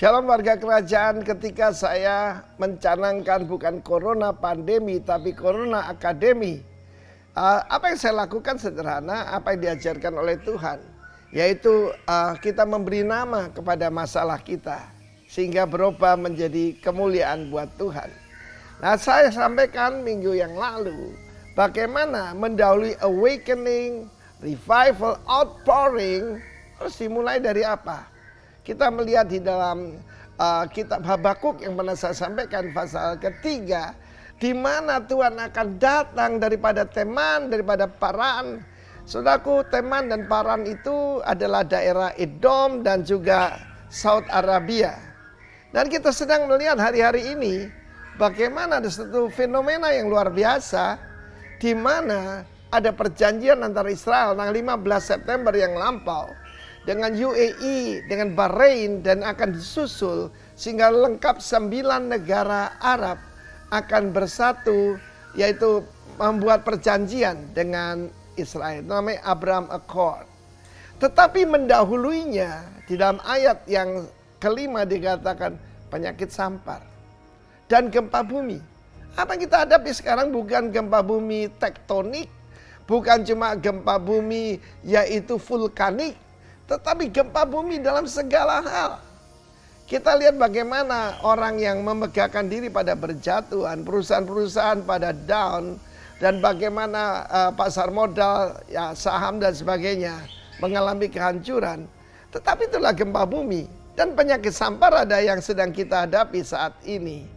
Shalom warga kerajaan, ketika saya mencanangkan bukan corona pandemi tapi corona akademi. Apa yang saya lakukan sederhana, apa yang diajarkan oleh Tuhan. Yaitu kita memberi nama kepada masalah kita. Sehingga berubah menjadi kemuliaan buat Tuhan. Nah, saya sampaikan minggu yang lalu. Bagaimana mendahului awakening, revival, outpouring. Harus dimulai dari apa? Kita melihat di dalam kitab Habakuk yang pernah saya sampaikan pasal ketiga, di mana Tuhan akan datang daripada Teman, daripada Paran. Saudaraku, Teman dan Paran itu adalah daerah Edom dan juga Saudi Arabia. Dan kita sedang melihat hari-hari ini bagaimana ada satu fenomena yang luar biasa, di mana ada perjanjian antara Israel tanggal 15 September yang lampau dengan UAE, dengan Bahrain, dan akan disusul sehingga lengkap 9 negara Arab akan bersatu, yaitu membuat perjanjian dengan Israel. Namanya Abraham Accord. Tetapi mendahuluinya di dalam ayat yang kelima dikatakan penyakit sampar dan gempa bumi. Apa yang kita hadapi sekarang bukan gempa bumi tektonik, bukan cuma gempa bumi yaitu vulkanik, tetapi gempa bumi dalam segala hal. Kita lihat bagaimana orang yang memegahkan diri pada berjatuhan, perusahaan-perusahaan pada down, dan bagaimana pasar modal, ya saham dan sebagainya mengalami kehancuran. Tetapi itulah gempa bumi dan penyakit sampar ada yang sedang kita hadapi saat ini.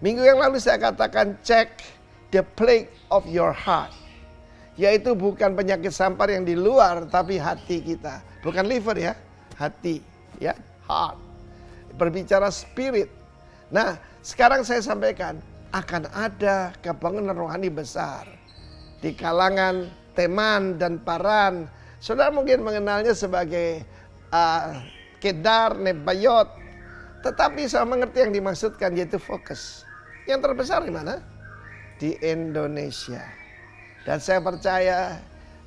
Minggu yang lalu saya katakan check the plague of your heart. Yaitu bukan penyakit sampar yang di luar, tapi hati kita. Bukan liver ya, hati, ya, heart. Berbicara spirit. Nah, sekarang saya sampaikan akan ada kebangunan rohani besar di kalangan Teman dan Paran. Saudara mungkin mengenalnya sebagai Kedar, Nebayot. Tetapi saya mengerti yang dimaksudkan, yaitu fokus. Yang terbesar di mana? Di Indonesia. Dan saya percaya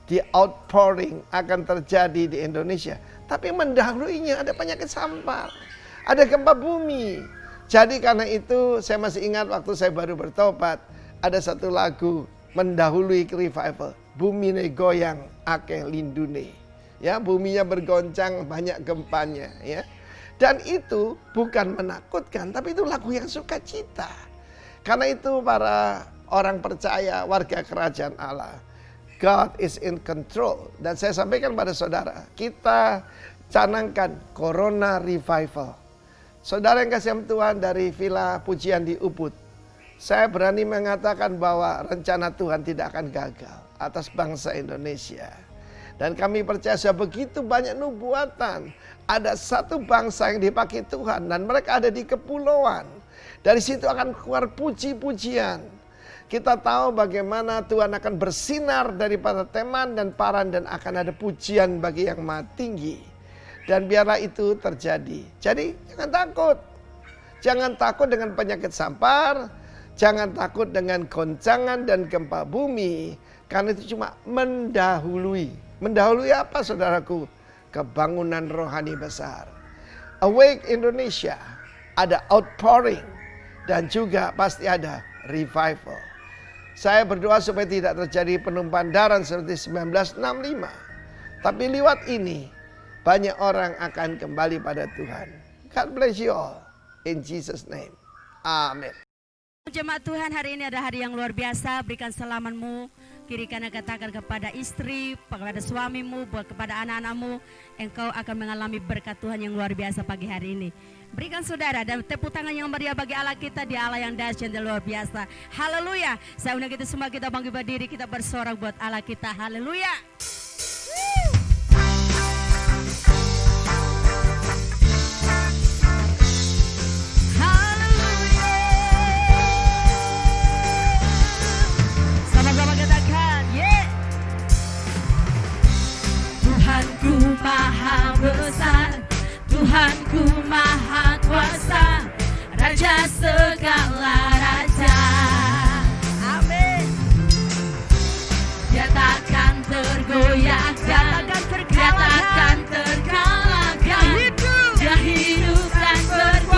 di outpouring akan terjadi di Indonesia. Tapi mendahuluinya ada penyakit sampar. Ada gempa bumi. Jadi karena itu saya masih ingat waktu saya baru bertobat. Ada satu lagu mendahului revival. Bumi ne goyang akeh lindune. Ya, buminya bergoncang, banyak gempanya. Ya. Dan itu bukan menakutkan, tapi itu lagu yang sukacita. Karena itu para orang percaya, warga kerajaan Allah, God is in control. Dan saya sampaikan pada saudara, kita canangkan Corona Revival. Saudara yang kasih Tuhan dari Villa Pujian di Ubud, saya berani mengatakan bahwa rencana Tuhan tidak akan gagal atas bangsa Indonesia. Dan kami percaya begitu banyak nubuatan. Ada satu bangsa yang dipakai Tuhan dan mereka ada di kepulauan. Dari situ akan keluar puji-pujian. Kita tahu bagaimana Tuhan akan bersinar daripada Teman dan Paran dan akan ada pujian bagi yang Maha Tinggi. Dan biarlah itu terjadi. Jadi jangan takut. Jangan takut dengan penyakit sampar. Jangan takut dengan goncangan dan gempa bumi. Karena itu cuma mendahului. Mendahului apa saudaraku? Kebangunan rohani besar. Awake Indonesia. Ada outpouring. Dan juga pasti ada revival. Saya berdoa supaya tidak terjadi penumpahan darah seperti 1965. Tapi lewat ini banyak orang akan kembali pada Tuhan. God bless you all. In Jesus name. Amin. Jemaat Tuhan, hari ini ada hari yang luar biasa. Berikan salamanmu, kiri kanan katakan kepada istri, kepada suamimu, buat kepada anak-anakmu. Engkau akan mengalami berkat Tuhan yang luar biasa pagi hari ini. Berikan saudara dan tepuk tangan yang meriah bagi Allah kita, di Allah yang dahsyat dan luar biasa. Haleluya. Saya undang kita semua, kita bangkit berdiri, kita bersorak buat Allah kita. Haleluya. Sama-sama katakan, yeah. Tuhanku maha besar, Tuhanku maha kuasa, Raja segala raja. Amin. Dia takkan tergoyahkan, dia takkan terkalahkan. Dia hidup dan berkuasa.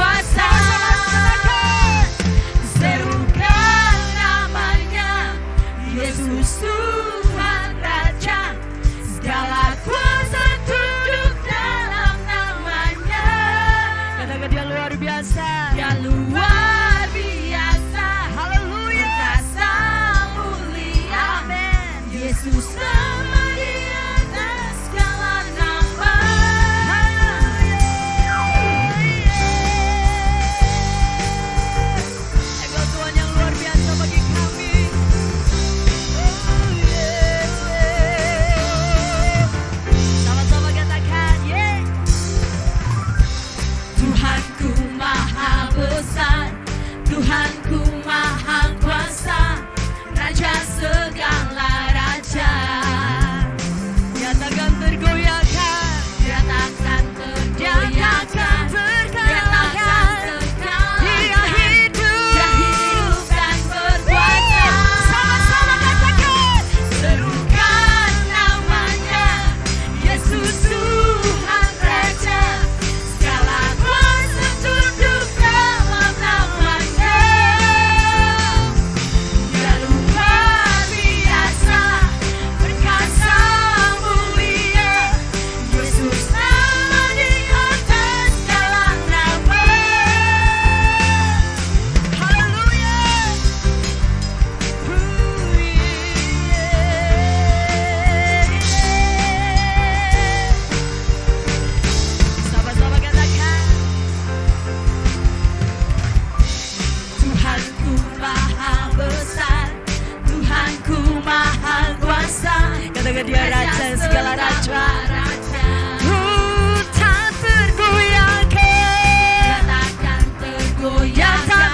Yesus nama di atas segala nama. Engkau Tuhan yang luar biasa bagi kami. Sama-sama katakan, Tuhanku maha besar, Tuhanku maha kuasa, Raja segala raja. Dia takkan tergoyahkan, dia takkan tergoyahkan, dia takkan terkalahkan. Dia hidup dan berkuasa. Sama-sama katakan, serukan namanya, Yesus Tuhan Raja. Segala kuasa tunduk dalam namanya. Dia luar biasa, perkasa mulia, Yesus nama di atas segala nama. Haleluya. Sama-sama katakan, Tuhanku maha besar, Tuhanku maha kuasa. Katakan dia raja segala raja. Tak tergoyahkan, takkan tergoyahkan,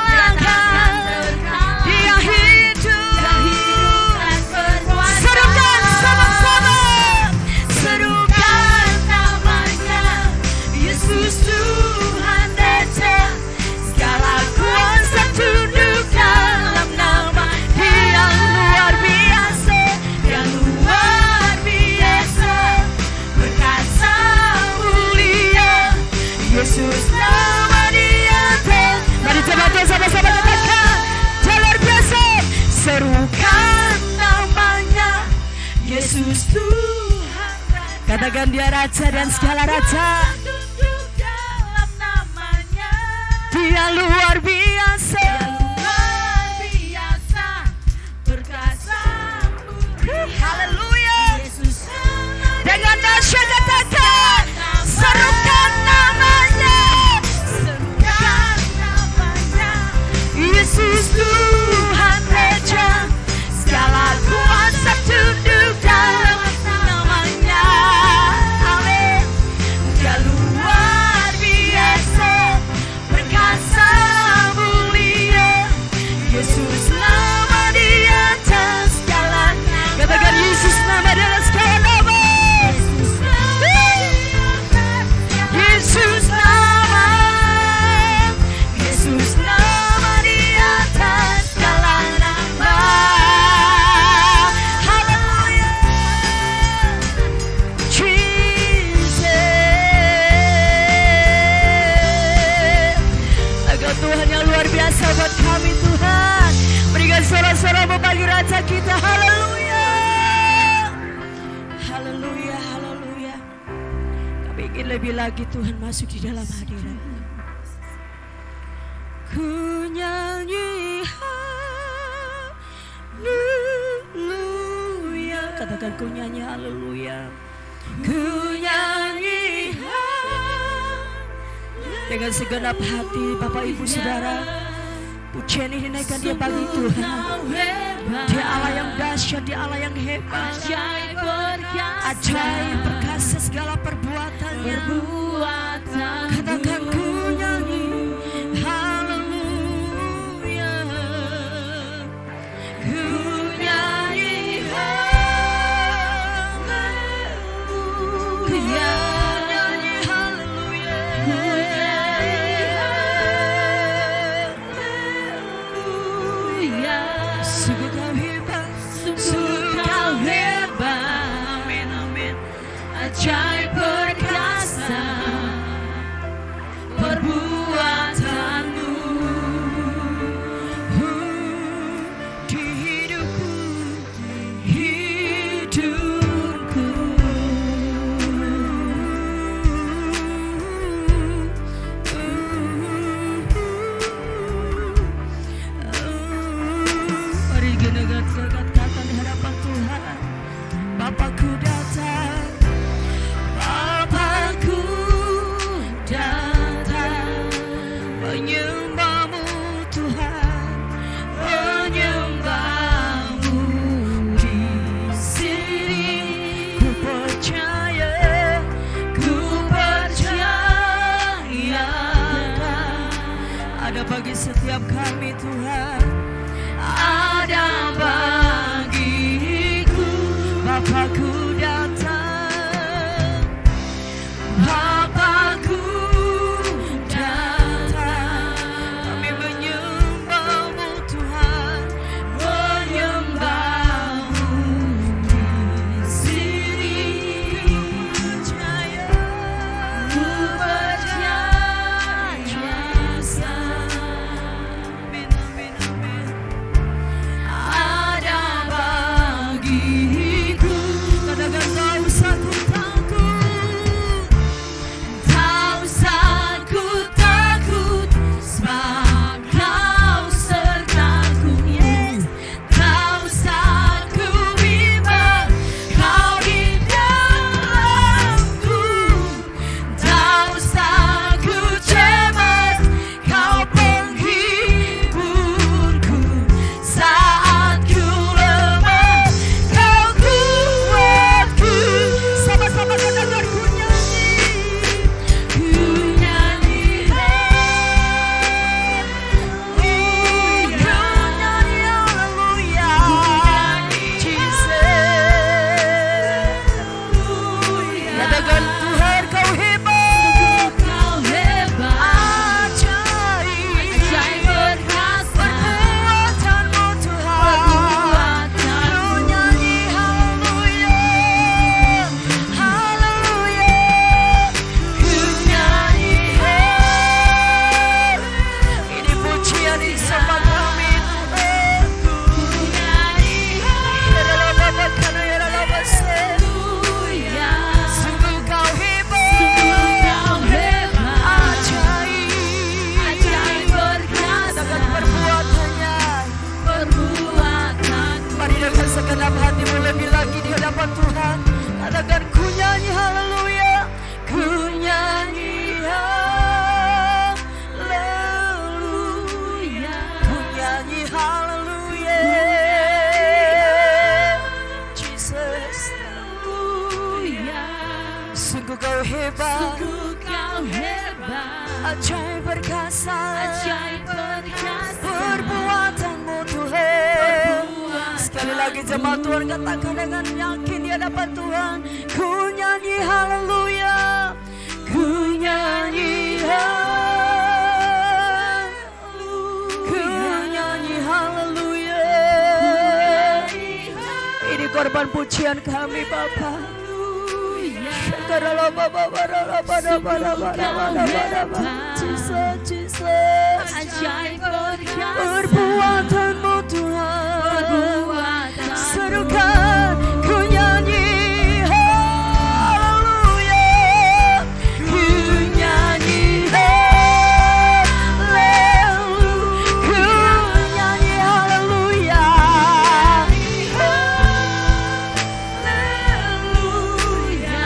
terkalahkan. Dia hidup dan berkuasa. Serukan sama-sama, serukan namanya, Yesus Tuhan Raja. Segala kuasa tunduk dalam nama. Dia luar biasa, dia luar biasa, perkasa mulia, Yesus nama di atas. Mari coba sama-sama katakan, dia luar biasa. Serukan namanya, Yesus Tuhan Raja. Katakan dia raja dan segala raja. Tunduk dalam namanya. Dia luar biasa, perkasa. Haleluya. Dengan dahsyat katakan, serukan namanya, serukan namanya, Yesus Tuhan Raja. Segala kuasa tunduk dalam namanya. Amin. Dia luar biasa, perkasa mulia, Yesus nama di atas segala nama. Katakan Yesus nama di atas segala nama. Yesus nama, Yesus nama di atas segala nama. Haleluya. Jesus. Engkau Tuhan yang luar biasa buat kami Tuhan. Berikan sorak-sorak memanggil Raja kita. Haleluya. Haleluya, haleluya. Kami ingin lebih lagi Tuhan masuk di dalam hadirat. Ku nyanyi haleluya. Katakan ku nyanyi haleluya. Ku nyanyi haleluya. Dengan segenap hati Bapak Ibu Saudara, pujian ini dinaikkan dia bagi Tuhan. Dia Allah yang dahsyat, dia Allah yang hebat, ajaib perkasa segala perbuatannya. Katakan ku nyanyi haleluya. Ku nyanyi haleluya. Ku nyanyi haleluya. Sungguh kau hebat, sungguh kau hebat. Amin, amin. Ajaib perkasa perbuatanmu di hidupku, hidupku. Mari kita dekatkan di hadapan Tuhan. setiap kami Tuhan. Ada bagiku, Bapakku datang, Bapakku datang. Kami menyembah-Mu Tuhan, menyembah-Mu di sini. Ku percaya, amin, amin, amin. Ada bagiku, katakan tak usah ku takut, tak usah ku takut, sebab Kau sertaku, yes. Tak usah ku bimbang, Kau di dalamku. Tak usah ku cemas, Kau penghiburku. Saat ku lemah, Kau kuatku. Sama-sama katakan ku nyanyi, haleluya, Jesus. Katakan Tuhan Kau hebat, Kau hebat, ajaib perkasa, perbuatan-Mu Tuhan. Ku nyanyi haleluya, haleluya. Ku nyanyi ini pujian di sembah kami Tuhan. Ku nyanyi sungguh Kau hebat, ajaib perkasa, perbuatannya. Mari dengan segenap hatimu lebih lagi di hadapan Tuhan. Katakan ku nyanyi haleluya, ku nyanyi haleluya, ku nyanyi haleluya, Jesus. Sungguh Kau hebat, ajaib perkasa, perbuatan-Mu Tuhan. Sekali lagi jemaat Tuhan katakan dengan yakin di hadapan Tuhan, ku nyanyi haleluya, ku nyanyi haleluya, ku nyanyi haleluya. Ini korban pujian kami Bapa. Jesus, Jesus. Perbuatan-Mu Tuhan. Serukan ku nyanyi haleluya, ku nyanyi haleluya, ku nyanyi haleluya, haleluya.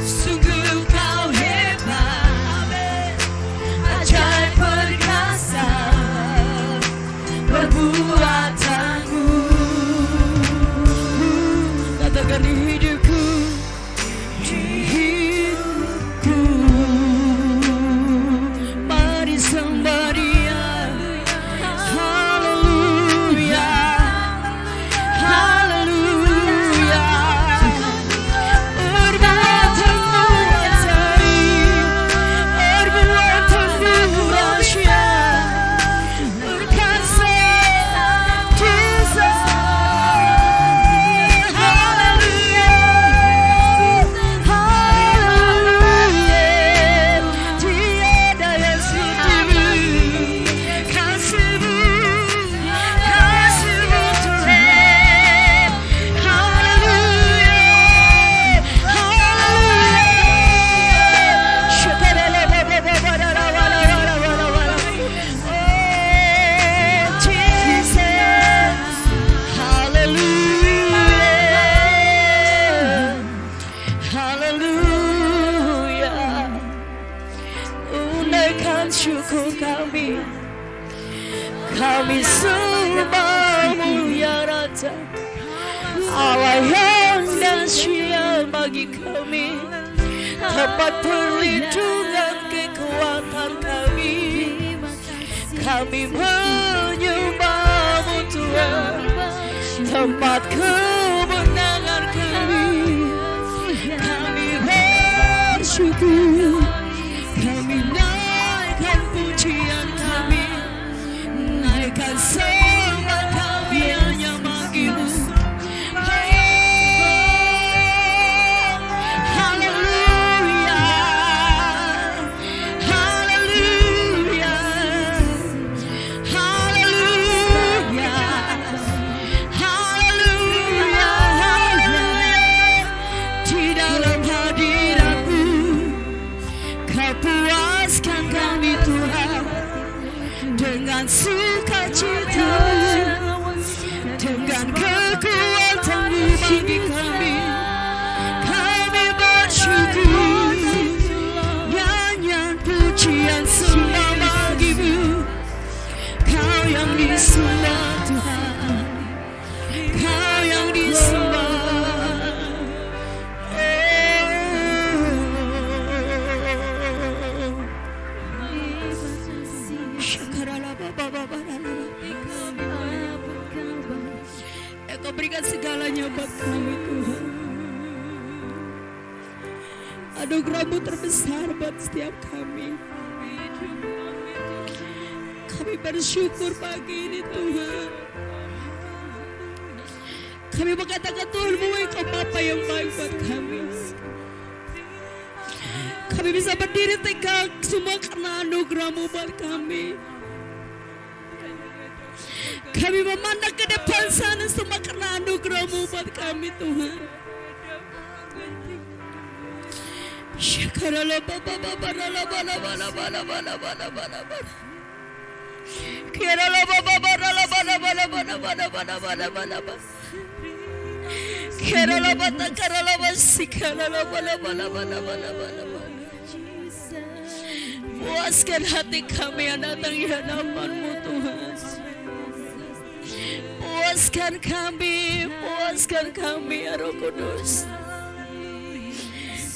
Sungguh Kau hebat, ajaib perkasa, perbuatan-Mu. Katakan di hidupku, di hidupku. Mari sembah Dia, haleluya, haleluya. Perbuatan-Mu ajaib, perbuatan-Mu dahsyat, perkasa, Jesus. Haleluya, haleluya. Tiada yang seperti kasih-Mu, kasih-Mu Tuhan. Haleluya, haleluya. Jesus, haleluya, haleluya. Unaikan syukur kami, kami sembah-Mu ya Raja, Allah yang dahsyat bagi kami, tempat perlindungan kekuatan kami. kami menyembah-Mu Tuhan, tempat kemenangan kami bersyukur, kami naikkan pujian kami, naikkan sembah kami hanya bagi-Mu. Dengan sukacita, dengan kekuatan-Mu bagi kami bersyukur, nyanyian pujian sembah bagi-Mu. Kau yang disembah Tuhan, Kau yang disembah. Kau berikan segalanya buat kami Tuhan. Anugerah-Mu terbesar buat setiap kami. Kami bersyukur pagi ini Tuhan. Kami mengatakan Tuhan-Mu Engkau Bapa yang baik buat kami. Kami bisa berdiri tegak semua karena anugerah-Mu buat kami. Kami memandang ke depan sana semua karena anugerah-Mu buat kami Tuhan. Syukurlah Bapa Bapa la bala bala bala bala bala bala bala. Kiralah Bapa Bapa la bala bala bala bala bala bala bala bala. Kiralah Bapa karalah basikala la bala bala bala bala bala bala. Puaskan hati kami yang datang di hadapan-Mu Tuhan. Puaskan kami ya Roh Kudus.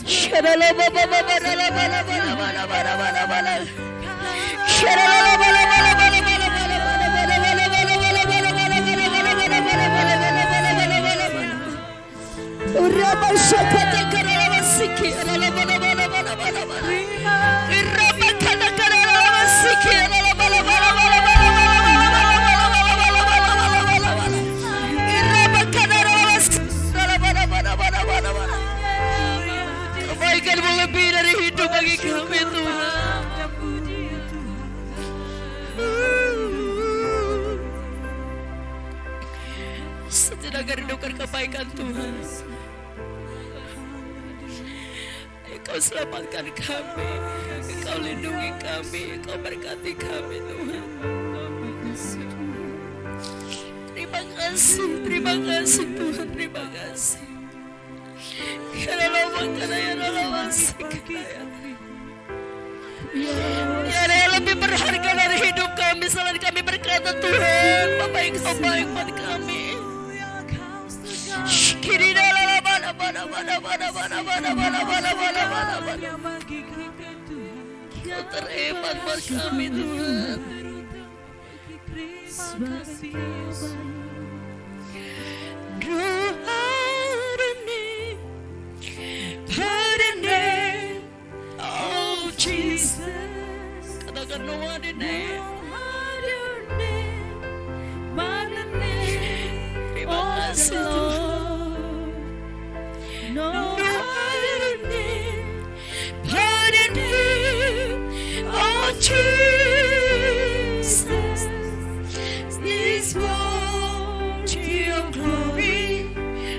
Syarala baba baba bala bala bala bala bala bala bala. Syarala bala bala bala bala bala bala bala bala bala bala bala bala bala bala bala bala bala bala. Uraba syakata karala masiki ala bala bala bala bala bala. Iraba kana karala masiki ala bala bala bala bala. Kebaikan-Mu lebih dari hidup bagi kami Tuhan. Setidak rindukan kebaikan Tuhan. Engkau selamatkan kami, Engkau lindungi kami, Engkau berkati kami Tuhan. Terima kasih Tuhan, terima kasih. Ya yang lebih berharga dari hidup kami selain kami berkata Tuhan Bapa Engkau baik buat kami. Kiri dalam bana bana bana bana bana bana bana bana bana bana bana. Kau terhebat buat kami Tuhan. Katakan no other name. Terima kasih Tuhan. No other name but the name of Jesus. This worthy of glory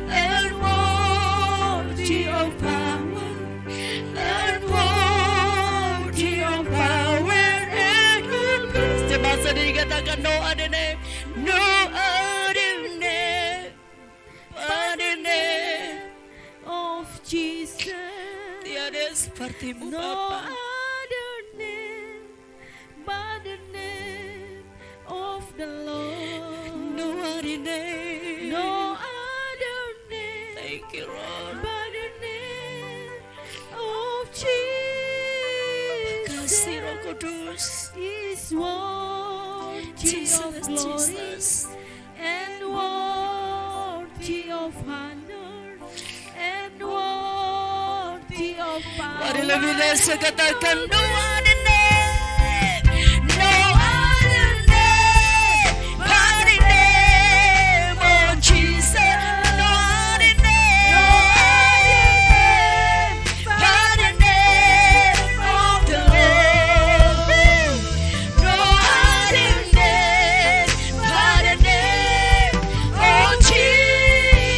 and worthy of power and worthy of power and peace. Sebahasa dikatakan no other name, no other name but the name of Jesus. Tiada seperti-Mu Bapa. No other name but the name of the Lord. No other name. No other name. Thank you, Lord. But the name of Jesus. Kasih Roh Kudus. Is one. of glory and worthy of honor and worthy of power. Mari lebih dahsyat katakan no other name, no other name but the name of Jesus. No other name but the name of the Lord. No other name but the name of Jesus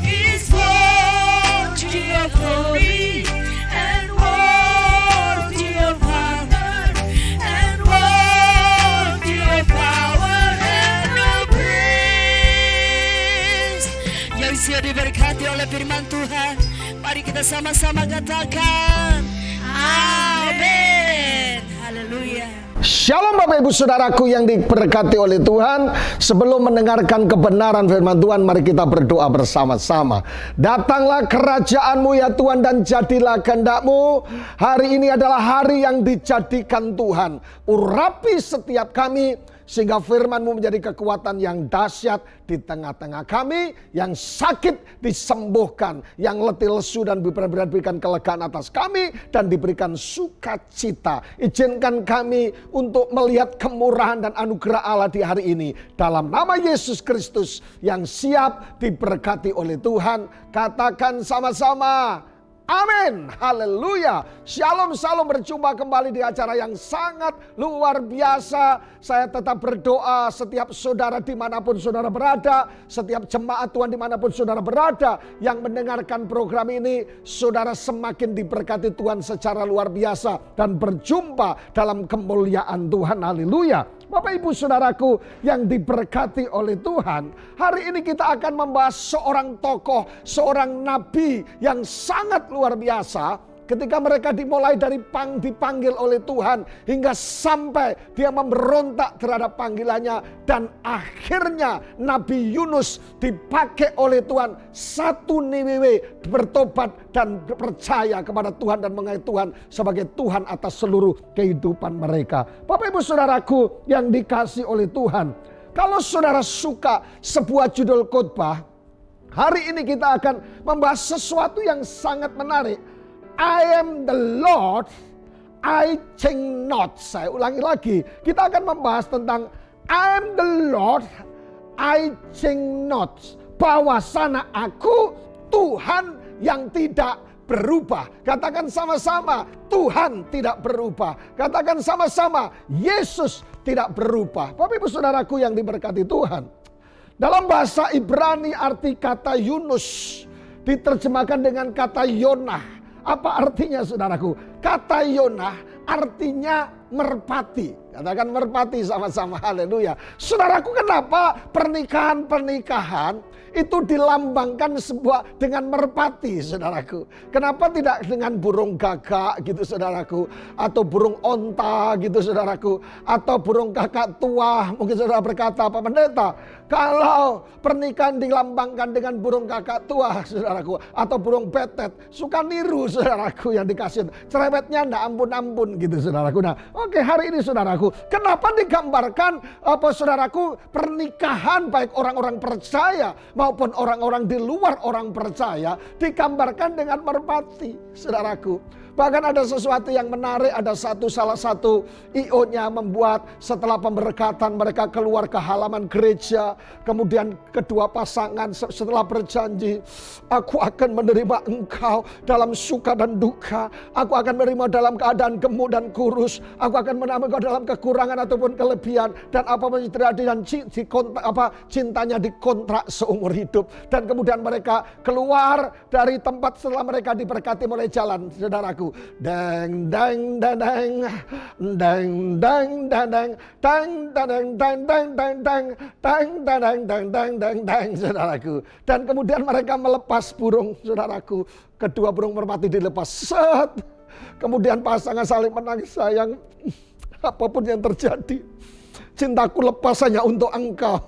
is worthy of glory and worthy of honor and worthy of power and of praise. Yang siap diberkati oleh firman Tuhan, mari kita sama-sama katakan amin. Haleluya. Shalom Bapak Ibu Saudaraku yang diberkati oleh Tuhan. Sebelum mendengarkan kebenaran firman Tuhan, mari kita berdoa bersama-sama. Datanglah kerajaan-Mu ya Tuhan, dan jadilah kehendak-Mu. Hari ini adalah hari yang dijadikan Tuhan. Urapi setiap kami, sehingga firman-Mu menjadi kekuatan yang dahsyat di tengah-tengah kami. Yang sakit disembuhkan, yang letih lesu dan berat diberikan kelegaan atas kami, dan diberikan sukacita. Izinkan kami untuk melihat kemurahan dan anugerah Allah di hari ini. Dalam nama Yesus Kristus yang siap diberkati oleh Tuhan, katakan sama-sama. Amin, haleluya. Shalom, shalom, berjumpa kembali di acara yang sangat luar biasa. Saya tetap berdoa setiap saudara dimanapun saudara berada, setiap jemaat Tuhan dimanapun saudara berada yang mendengarkan program ini, saudara semakin diberkati Tuhan secara luar biasa dan berjumpa dalam kemuliaan Tuhan, haleluya. Bapak Ibu Saudaraku yang diberkati oleh Tuhan, hari ini kita akan membahas seorang tokoh, seorang nabi yang sangat luar biasa. Ketika mereka dimulai dari dipanggil oleh Tuhan hingga sampai dia memberontak terhadap panggilannya, dan akhirnya Nabi Yunus dipakai oleh Tuhan. Satu Niniwe bertobat dan percaya kepada Tuhan dan mengasihi Tuhan sebagai Tuhan atas seluruh kehidupan mereka. Bapak Ibu Saudaraku yang dikasihi oleh Tuhan, kalau saudara suka sebuah judul khotbah, hari ini kita akan membahas sesuatu yang sangat menarik. I am the Lord, I change not. Saya ulangi lagi, kita akan membahas tentang I am the Lord, I change not. Bahwasana aku Tuhan yang tidak berubah. Katakan sama-sama, Tuhan tidak berubah. Katakan sama-sama, Yesus tidak berubah. Bapak Ibu Saudaraku yang diberkati Tuhan, dalam bahasa Ibrani arti kata Yunus diterjemahkan dengan kata Yonah. Apa artinya saudaraku? Kata Yonah artinya merpati. Katakan merpati sama-sama, haleluya. Saudaraku, kenapa pernikahan itu dilambangkan dengan merpati, saudaraku? Kenapa tidak dengan burung gagak gitu, saudaraku? Atau burung onta gitu, saudaraku? Atau burung kakak tua? Mungkin saudara berkata, Pak Pendeta, kalau pernikahan dilambangkan dengan burung kakak tua, saudaraku, atau burung betet, suka niru, saudaraku, yang dikasih cerewetnya ndak ampun-ampun gitu, saudaraku. Nah, oke, hari ini saudaraku, kenapa digambarkan saudaraku, pernikahan baik orang-orang percaya maupun orang-orang di luar orang percaya digambarkan dengan merpati, saudaraku. Bahkan ada sesuatu yang menarik, ada salah satu IO-nya membuat setelah pemberkatan mereka keluar ke halaman gereja. Kemudian kedua pasangan setelah berjanji, aku akan menerima engkau dalam suka dan duka. Aku akan menerima dalam keadaan gemuk dan kurus. Aku akan menerima engkau dalam kekurangan ataupun kelebihan. Dan apapun yang terjadi, dan cintanya dikontrak seumur hidup. Dan kemudian mereka keluar dari tempat setelah mereka diberkati mulai jalan, saudaraku. Deng deng deng deng deng deng deng deng deng deng deng deng deng deng deng deng deng deng deng deng, saudaraku. Dan kemudian mereka melepas burung, saudaraku. Kedua burung merpati dilepas, set. Kemudian pasangan saling menangis sayang, apapun yang terjadi, cintaku lepas hanya untuk engkau.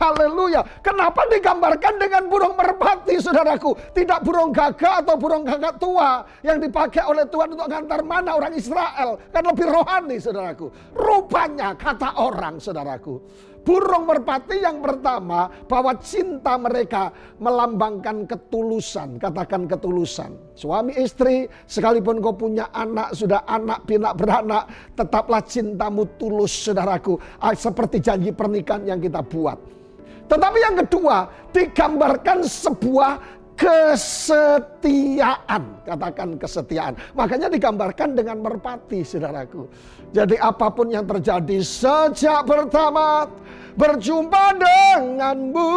Haleluya. Kenapa digambarkan dengan burung merpati, saudaraku? Tidak burung gagak atau burung gagak tua yang dipakai oleh Tuhan untuk ngantar mana orang Israel. Kan lebih rohani, saudaraku. Rupanya kata orang, saudaraku, burung merpati yang pertama, bahwa cinta mereka melambangkan ketulusan. Katakan ketulusan. Suami istri, sekalipun kau punya anak, sudah anak pinak beranak, tetaplah cintamu tulus, saudaraku. Seperti janji pernikahan yang kita buat. Tetapi yang kedua, digambarkan sebuah kesetiaan. Katakan kesetiaan. Makanya digambarkan dengan merpati, saudaraku. Jadi apapun yang terjadi sejak pertama berjumpa denganmu,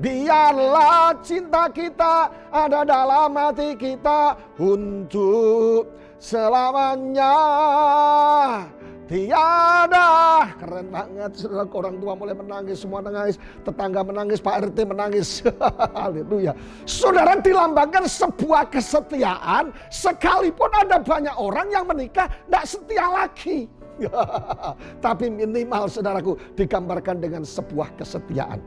biarlah cinta kita ada dalam hati kita untuk selamanya. Tiada. Keren banget, saudara. Orang tua mulai menangis, semua menangis, tetangga menangis, Pak RT menangis. Haleluya. Saudara, dilambangkan sebuah kesetiaan, sekalipun ada banyak orang yang menikah tidak setia lagi. Tapi minimal, saudaraku, digambarkan dengan sebuah kesetiaan.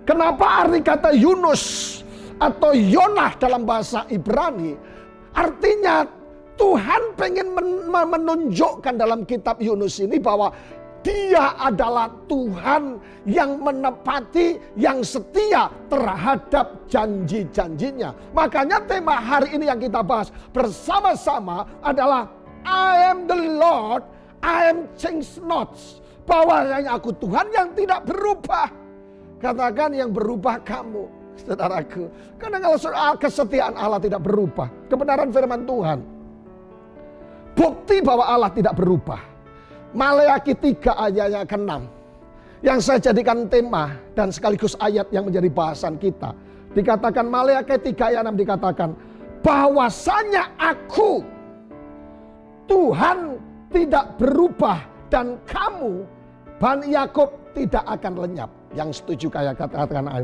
Kenapa arti kata Yunus atau Yonah dalam bahasa Ibrani? Artinya Tuhan pengen menunjukkan dalam kitab Yunus ini bahwa Dia adalah Tuhan yang menepati, yang setia terhadap janji-janjinya. Makanya tema hari ini yang kita bahas bersama-sama adalah I am the Lord, I am change not. Bahwasanya aku Tuhan yang tidak berubah. Katakan yang berubah kamu, saudaraku. Karena kalau soal kesetiaan Allah tidak berubah, kebenaran firman Tuhan, bukti bahwa Allah tidak berubah. Maleakhi 3 ayat yang ke-6 yang saya jadikan tema dan sekaligus ayat yang menjadi bahasan kita. Dikatakan Maleakhi 3 ayat 6 dikatakan bahwasanya aku Tuhan tidak berubah dan kamu Bani Yakub tidak akan lenyap. Yang setuju kayak katakan I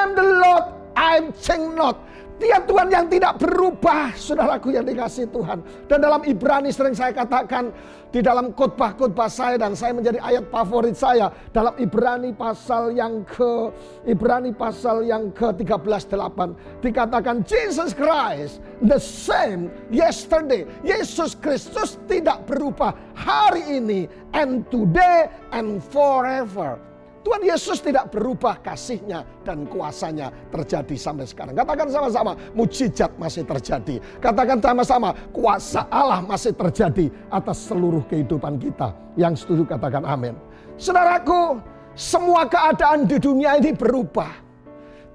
am the Lord, I am change not. Dia Tuhan yang tidak berubah, saudaraku yang dikasihi Tuhan. Dan dalam Ibrani sering saya katakan di dalam khotbah-khotbah saya, dan saya menjadi ayat favorit saya dalam Ibrani pasal yang ke-13:8 dikatakan Jesus Christ the same yesterday. Yesus Kristus tidak berubah hari ini and today and forever. Tuhan Yesus tidak berubah, kasih-Nya dan kuasa-Nya terjadi sampai sekarang. Katakan sama-sama, mujizat masih terjadi. Katakan sama-sama, kuasa Allah masih terjadi atas seluruh kehidupan kita. Yang setuju katakan amin. Saudaraku, semua keadaan di dunia ini berubah.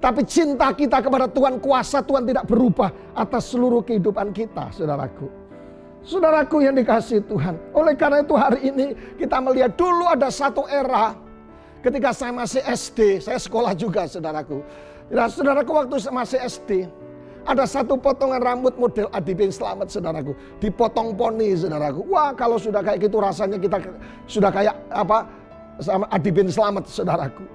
Tapi cinta kita kepada Tuhan, kuasa Tuhan tidak berubah atas seluruh kehidupan kita, saudaraku. Saudaraku yang dikasihi Tuhan. Oleh karena itu hari ini kita melihat dulu ada satu era ketika saya masih SD, saya sekolah juga, saudaraku. Ya, saudaraku, waktu saya masih SD, ada satu potongan rambut model Adi bin Slamet, saudaraku. Dipotong poni, saudaraku. Wah, kalau sudah kayak gitu rasanya kita sudah kayak apa? Sama Adi bin Slamet, saudaraku.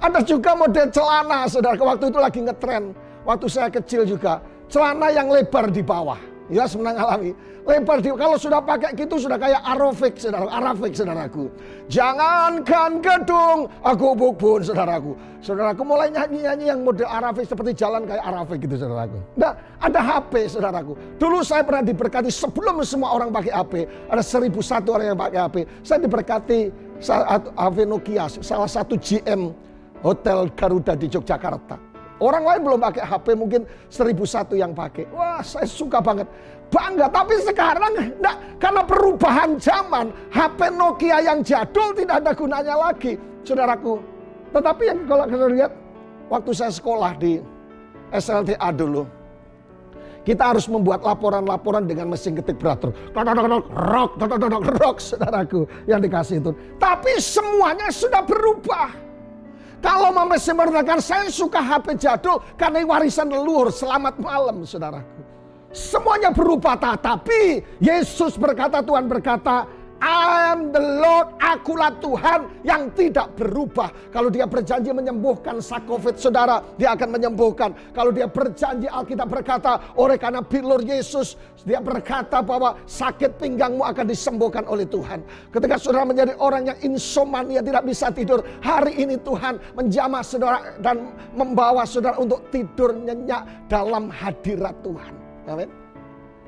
Ada juga model celana, saudaraku. Waktu itu lagi ngetren. Waktu saya kecil juga. Celana yang lebar di bawah. Ya, senang alami. Lebar kalau sudah pakai gitu sudah kayak Arafik, saudaraku. Jangankan gedung, aku bukbun, saudaraku. Saudaraku mulai nyanyi-nyanyi yang model Arafik seperti jalan kayak Arafik gitu, saudaraku. Nah, ada HP, saudaraku. Dulu saya pernah diberkati sebelum semua orang pakai HP. Ada 1001 orang yang pakai HP. Saya diberkati HP Nokia, salah satu GM Hotel Garuda di Yogyakarta. Orang lain belum pakai HP, mungkin 1001 yang pakai. Wah, saya suka banget. Bangga, tapi sekarang enggak, karena perubahan zaman, HP Nokia yang jadul tidak ada gunanya lagi, saudaraku. Tetapi yang kalau kita lihat, waktu saya sekolah di SLTA dulu, kita harus membuat laporan-laporan dengan mesin ketik beratur. Rock, saudaraku yang dikasih itu. Tapi semuanya sudah berubah. Kalau mempersempurnakan, saya suka HP jadul karena warisan leluhur. Selamat malam, saudaraku. Semuanya berubah, tapi Yesus berkata, Tuhan berkata, I am the Lord, akulah Tuhan yang tidak berubah. Kalau dia berjanji menyembuhkan sakit saudara, dia akan menyembuhkan. Kalau dia berjanji, Alkitab berkata, oleh karena bilur Yesus, dia berkata bahwa sakit pinggangmu akan disembuhkan oleh Tuhan. Ketika saudara menjadi orang yang insomnia, tidak bisa tidur, hari ini Tuhan menjamah saudara dan membawa saudara untuk tidur nyenyak dalam hadirat Tuhan. Amin.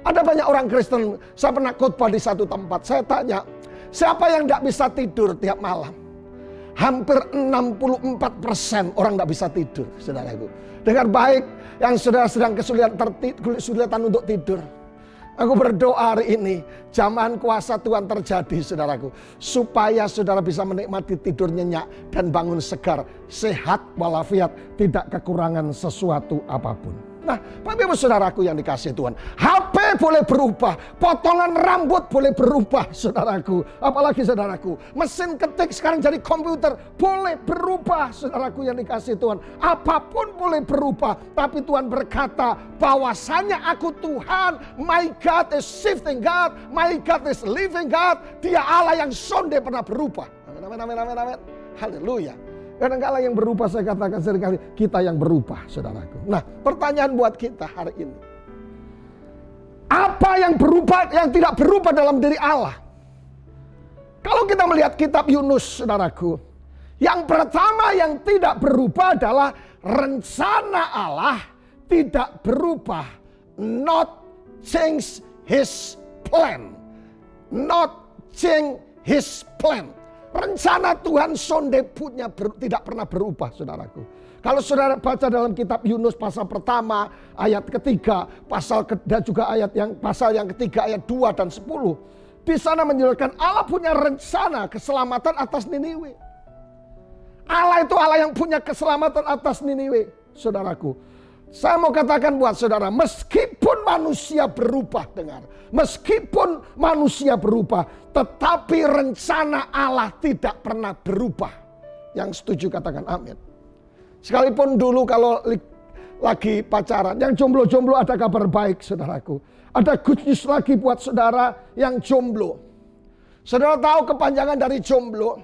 Ada banyak orang Kristen, saya pernah khotbah di satu tempat, saya tanya, siapa yang tidak bisa tidur tiap malam? Hampir 64% orang tidak bisa tidur, saudaraku. Dengar baik, yang saudara sedang kesulitan untuk tidur. Aku berdoa hari ini, zaman kuasa Tuhan terjadi, saudaraku. Supaya saudara bisa menikmati tidur nyenyak dan bangun segar, sehat walafiat, tidak kekurangan sesuatu apapun. Nah, Bapak Ibu saudaraku yang dikasihi Tuhan, HP boleh berubah, potongan rambut boleh berubah, saudaraku. Apalagi saudaraku, mesin ketik sekarang jadi komputer, boleh berubah, saudaraku yang dikasihi Tuhan. Apapun boleh berubah, tapi Tuhan berkata bahwasanya aku Tuhan, my God is shifting God, my God is living God. Dia Allah yang sonde pernah berubah. Amin, amin, amin, amin. Haleluya. Kadang-kadang yang berubah, saya katakan seringkali kita yang berubah, saudaraku. Nah, pertanyaan buat kita hari ini, apa yang berubah, yang tidak berubah dalam diri Allah? Kalau kita melihat kitab Yunus, saudaraku, yang pertama yang tidak berubah adalah rencana Allah tidak berubah. Not change his plan. Not change his plan. Rencana Tuhan sondeputnya tidak pernah berubah, saudaraku. Kalau saudara baca dalam kitab Yunus pasal pertama ayat ketiga, dan juga pasal yang ketiga ayat 2 dan 10. Di sana menjelaskan Allah punya rencana keselamatan atas Niniwe. Allah itu Allah yang punya keselamatan atas Niniwe, saudaraku. Saya mau katakan buat saudara, meskipun manusia berubah, dengar. Meskipun manusia berubah, tetapi rencana Allah tidak pernah berubah. Yang setuju katakan amin. Sekalipun dulu kalau lagi pacaran, yang jomblo-jomblo ada kabar baik, saudaraku. Ada good news lagi buat saudara yang jomblo. Saudara tahu kepanjangan dari jomblo?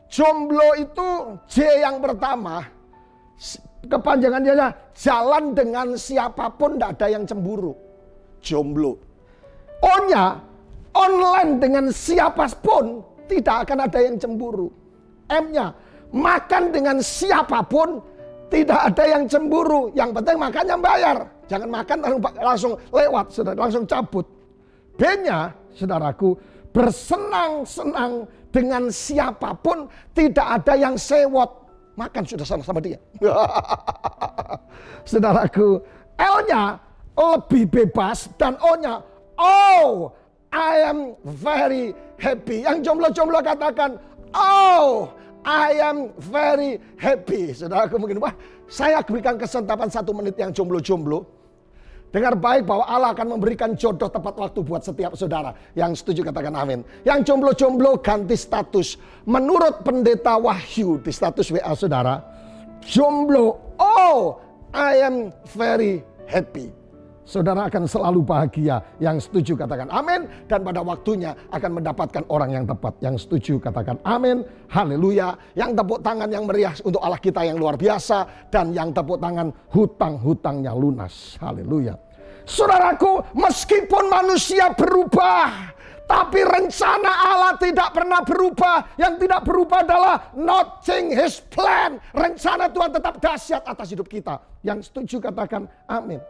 Jomblo itu J yang pertama. Kepanjangannya jalan dengan siapapun, tidak ada yang cemburu. Jomblo. O-nya online dengan siapapun, tidak akan ada yang cemburu. M-nya makan dengan siapapun, tidak ada yang cemburu. Yang penting makannya bayar. Jangan makan langsung lewat, saudara, langsung cabut. B-nya, saudaraku, bersenang-senang dengan siapapun, tidak ada yang sewot. Makan sudah sama dia. Saudaraku, L-nya lebih bebas dan O-nya, oh, I am very happy. Yang jomblo-jomblo katakan, oh, I am very happy. Saudaraku mungkin, wah, saya berikan kesempatan 1 menit yang jomblo-jomblo. Dengar baik bahwa Allah akan memberikan jodoh tepat waktu buat setiap saudara. Yang setuju katakan amin. Yang jomblo-jomblo ganti status. Menurut pendeta Wahyu di status WA saudara, jomblo, oh, I am very happy. Saudara akan selalu bahagia. Yang setuju katakan amin. Dan pada waktunya akan mendapatkan orang yang tepat. Yang setuju katakan amin. Haleluya. Yang tepuk tangan yang meriah untuk Allah kita yang luar biasa. Dan yang tepuk tangan hutang-hutangnya lunas. Haleluya. Saudaraku, meskipun manusia berubah, tapi rencana Allah tidak pernah berubah. Yang tidak berubah adalah not change his plan. Rencana Tuhan tetap dahsyat atas hidup kita. Yang setuju katakan amin.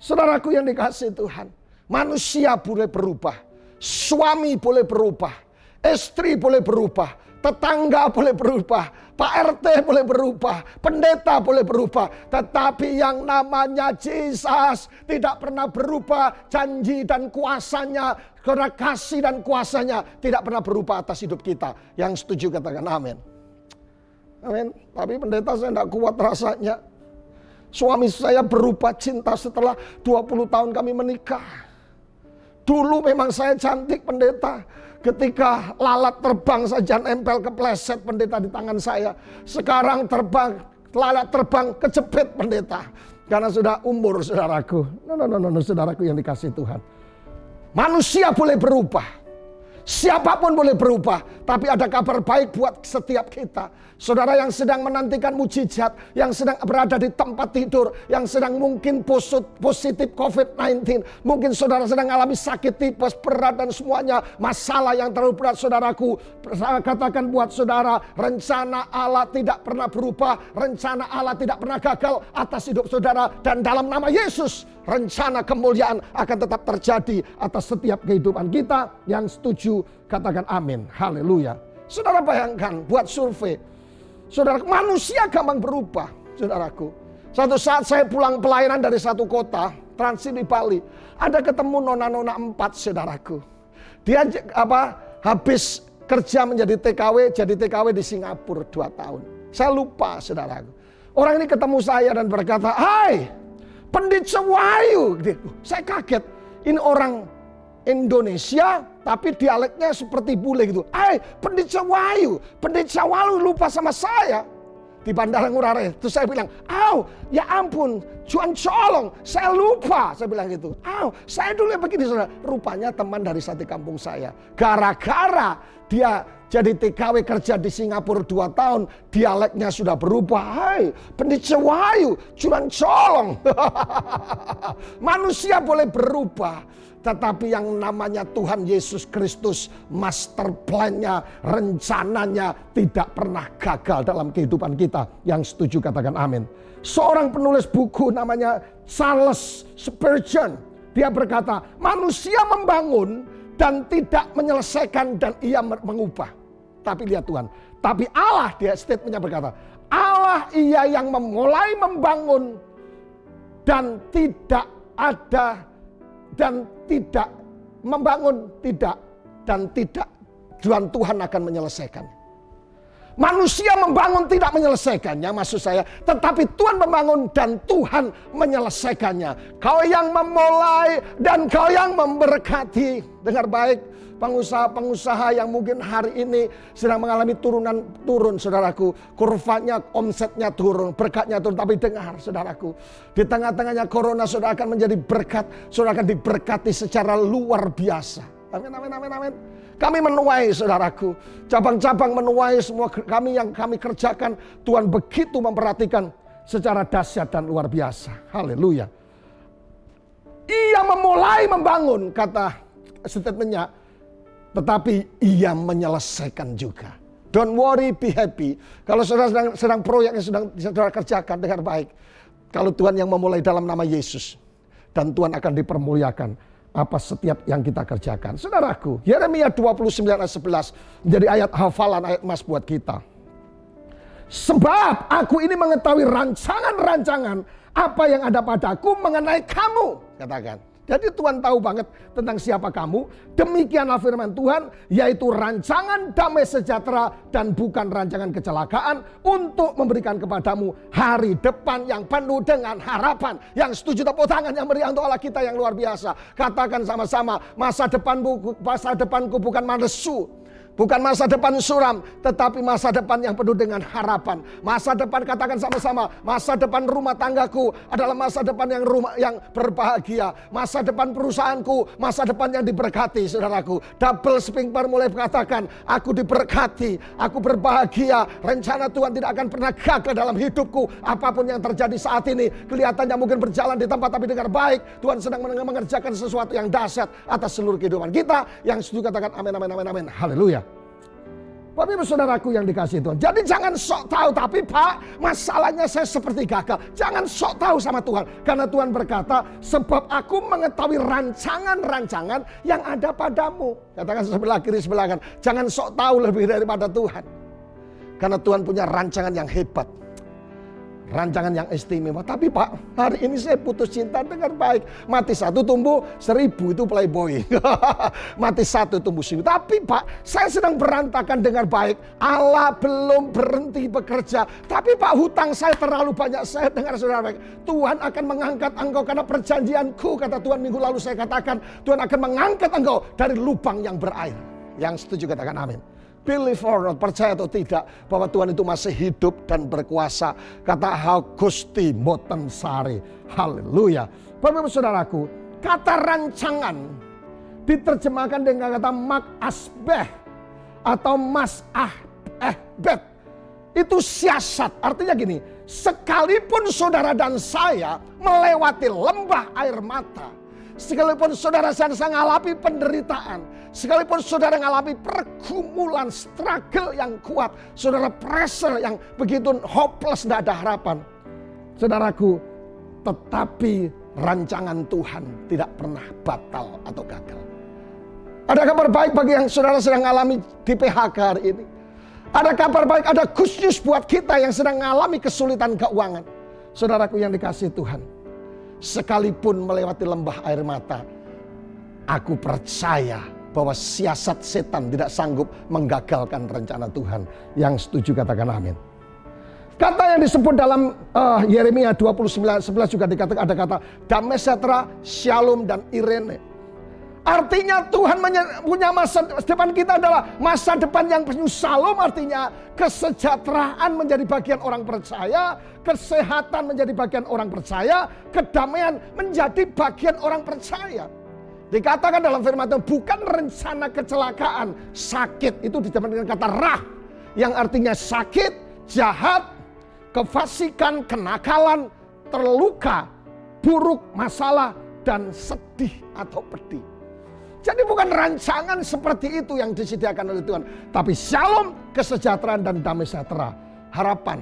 Saudaraku yang dikasihi Tuhan, manusia boleh berubah, suami boleh berubah, istri boleh berubah, tetangga boleh berubah, Pak RT boleh berubah, pendeta boleh berubah. Tetapi yang namanya Jesus tidak pernah berubah. Janji dan kuasanya, karena kasih dan kuasanya tidak pernah berubah atas hidup kita. Yang setuju katakan amin. Amin. Tapi pendeta saya tidak kuat rasanya. Suami saya berubah cinta setelah 20 tahun kami menikah. Dulu memang saya cantik pendeta. Ketika lalat terbang saja nempel kepleset pendeta di tangan saya. Sekarang lalat terbang kejepit pendeta. Karena sudah umur saudaraku. No, saudaraku yang dikasihi Tuhan. Manusia boleh berubah. Siapapun boleh berubah, tapi ada kabar baik buat setiap kita. Saudara yang sedang menantikan mujizat, yang sedang berada di tempat tidur, yang sedang mungkin positif COVID-19, mungkin saudara sedang mengalami sakit tipes berat dan semuanya masalah yang terlalu berat, saudaraku. Saya katakan buat saudara, rencana Allah tidak pernah berubah, rencana Allah tidak pernah gagal atas hidup saudara, dan dalam nama Yesus, rencana kemuliaan akan tetap terjadi atas setiap kehidupan kita. Yang setuju katakan amin. Haleluya. Saudara bayangkan buat survei. Saudara, manusia gampang berubah, saudaraku. Satu saat saya pulang pelayanan dari satu kota, transit di Bali. Ada ketemu nona-nona 4, saudaraku. Dia habis kerja menjadi TKW, jadi TKW di Singapura 2 tahun. Saya lupa, saudaraku. Orang ini ketemu saya dan berkata, "Hai, Pendeta Wahyu." Saya kaget. Ini orang Indonesia tapi dialeknya seperti bule gitu. Pendeta Wahyu lupa sama saya di Bandara Ngurah Rai. Terus saya bilang, ya ampun, Juan colong, saya lupa." Saya bilang gitu. Saya dulu begini, saudara. Rupanya teman dari satu kampung saya. Gara-gara dia jadi TKW kerja di Singapura 2 tahun, dialeknya sudah berubah. Pendeta Wahyu, Juan colong. Manusia boleh berubah, tetapi yang namanya Tuhan Yesus Kristus, master plan-nya, rencananya tidak pernah gagal dalam kehidupan kita. Yang setuju katakan amin. Seorang penulis buku namanya Charles Spurgeon, dia berkata, manusia membangun dan tidak menyelesaikan dan ia mengubah. Tapi lihat Tuhan, tapi Allah, dia statementnya berkata, Allah ia yang memulai membangun dan tidak ada dan tidak membangun, tidak dan tidak, Tuhan akan menyelesaikan. Manusia membangun tidak menyelesaikannya, maksud saya, tetapi Tuhan membangun dan Tuhan menyelesaikannya. Kau yang memulai dan kau yang memberkati. Dengar baik, pengusaha-pengusaha yang mungkin hari ini sedang mengalami turun, saudaraku. Kurvanya, omsetnya turun, berkatnya turun. Tapi dengar, saudaraku, di tengah-tengahnya corona, saudara akan menjadi berkat. Saudara akan diberkati secara luar biasa. Amin, amin, amin, amin. Kami menuai, saudaraku. Cabang-cabang menuai semua kami yang kami kerjakan. Tuhan begitu memperhatikan secara dahsyat dan luar biasa. Haleluya. Ia memulai membangun, kata statementnya, tetapi ia menyelesaikan juga. Don't worry, be happy. Kalau saudara sedang proyek yang sedang saudara kerjakan, dengar baik. Kalau Tuhan yang memulai dalam nama Yesus, dan Tuhan akan dipermuliakan apa setiap yang kita kerjakan. Saudaraku, Yeremia 29 ayat 11 menjadi ayat hafalan, ayat emas buat kita. Sebab aku ini mengetahui rancangan-rancangan apa yang ada padaku mengenai kamu, katakan. Jadi Tuhan tahu banget tentang siapa kamu. Demikianlah firman Tuhan, yaitu rancangan damai sejahtera dan bukan rancangan kecelakaan, untuk memberikan kepadamu hari depan yang penuh dengan harapan. Yang setuju tepuk tangan yang meriah untuk Allah kita yang luar biasa. Katakan sama-sama, masa depanku bukan manesu. Bukan masa depan suram, tetapi masa depan yang penuh dengan harapan. Masa depan, katakan sama-sama, masa depan rumah tanggaku adalah masa depan yang berbahagia. Masa depan perusahaanku, masa depan yang diberkati, saudaraku. Double speaker mulai katakan, aku diberkati, aku berbahagia. Rencana Tuhan tidak akan pernah gagal dalam hidupku. Apapun yang terjadi saat ini, kelihatannya mungkin berjalan di tempat, tapi dengan baik. Tuhan sedang mengerjakan sesuatu yang dahsyat atas seluruh kehidupan kita. Yang setuju katakan amin, amin, amin, amin. Haleluya. Bapak ibu saudaraku yang dikasihi Tuhan. Jadi jangan sok tahu, tapi Pak, masalahnya saya seperti gagal. Jangan sok tahu sama Tuhan. Karena Tuhan berkata, sebab aku mengetahui rancangan-rancangan yang ada padamu. Katakan sebelah kiri, sebelah kanan. Jangan sok tahu lebih daripada Tuhan. Karena Tuhan punya rancangan yang hebat. Rancangan yang istimewa. Tapi Pak, hari ini saya putus cinta, dengar baik. Mati 1 tumbuh 1000, itu playboy. Mati 1 tumbuh 1000. Tapi Pak, saya sedang berantakan, dengar baik. Allah belum berhenti bekerja. Tapi Pak, hutang saya terlalu banyak. Saya dengar saudara baik. Tuhan akan mengangkat engkau karena perjanjianku. Kata Tuhan minggu lalu saya katakan. Tuhan akan mengangkat engkau dari lubang yang berair. Yang setuju katakan amin. Believe or not, percaya atau tidak bahwa Tuhan itu masih hidup dan berkuasa. Kata Gusti Mboten Sari. Haleluya. Bapak ibu saudaraku, kata rancangan diterjemahkan dengan kata mak asbeh atau mas ehbet. Itu siasat, artinya gini, sekalipun saudara dan saya melewati lembah air mata, sekalipun saudara saya mengalami penderitaan, sekalipun saudara mengalami pergumulan, struggle yang kuat, saudara pressure yang begitu hopeless, tidak ada harapan, saudaraku, tetapi rancangan Tuhan tidak pernah batal atau gagal. Ada kabar baik bagi yang saudara sedang mengalami di PHK hari ini. Ada kabar baik, ada good news buat kita yang sedang mengalami kesulitan keuangan. Saudaraku yang dikasihi Tuhan, sekalipun melewati lembah air mata, aku percaya bahwa siasat setan tidak sanggup menggagalkan rencana Tuhan. Yang setuju katakan amin. Kata yang disebut dalam Yeremia 29:11 juga dikatakan, ada kata damai sejahtera, shalom dan irene. Artinya Tuhan punya masa depan kita adalah masa depan yang penuh shalom, artinya kesejahteraan menjadi bagian orang percaya, kesehatan menjadi bagian orang percaya, kedamaian menjadi bagian orang percaya. Dikatakan dalam firman Tuhan, bukan rencana kecelakaan, sakit, itu ditambahkan dengan kata rah, yang artinya sakit, jahat, kefasikan, kenakalan, terluka, buruk, masalah, dan sedih atau pedih. Jadi bukan rancangan seperti itu yang disediakan oleh Tuhan, tapi shalom, kesejahteraan dan damai sejahtera, harapan,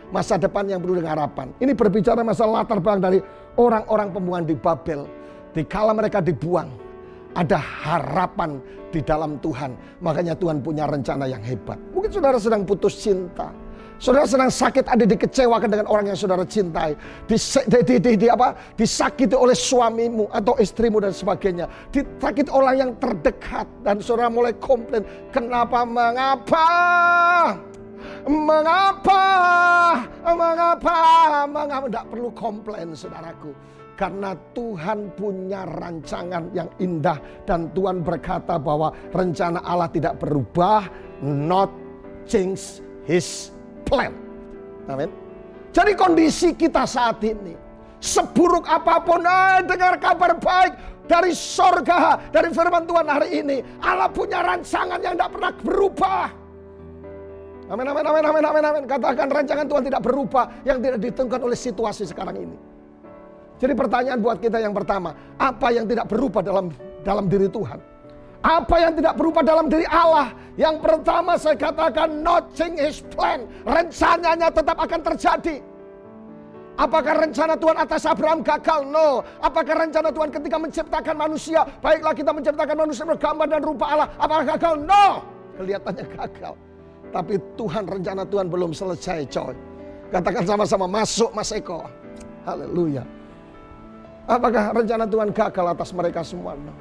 masa depan yang penuh dengan harapan. Ini berbicara masalah latar belakang dari orang-orang pembuangan di Babel. Dikala mereka dibuang, ada harapan di dalam Tuhan. Makanya Tuhan punya rencana yang hebat. Mungkin saudara sedang putus cinta, saudara sedang sakit, ada dikecewakan dengan orang yang saudara cintai, disakiti oleh suamimu atau istrimu dan sebagainya, disakiti orang yang terdekat, dan saudara mulai komplain, kenapa, mengapa, tidak perlu komplain saudaraku, karena Tuhan punya rancangan yang indah, dan Tuhan berkata bahwa rencana Allah tidak berubah, not change His plan. Amin. Jadi kondisi kita saat ini, seburuk apapun, dengar kabar baik dari sorga, dari firman Tuhan hari ini, Allah punya rancangan yang tidak pernah berubah. Amin, amin, amin, amin, amin, amin. Katakan rancangan Tuhan tidak berubah, yang tidak ditentukan oleh situasi sekarang ini. Jadi pertanyaan buat kita yang pertama, apa yang tidak berubah dalam diri Tuhan? Apa yang tidak berubah dalam diri Allah? Yang pertama saya katakan, not change His plan. Rencananya tetap akan terjadi. Apakah rencana Tuhan atas Abraham gagal? No. Apakah rencana Tuhan ketika menciptakan manusia, baiklah kita menciptakan manusia bergambar dan rupa Allah, apakah gagal? No. Kelihatannya gagal. Tapi Tuhan, rencana Tuhan belum selesai, coy. Katakan sama-sama, masuk Mas Eko. Haleluya. Apakah rencana Tuhan gagal atas mereka semua? No.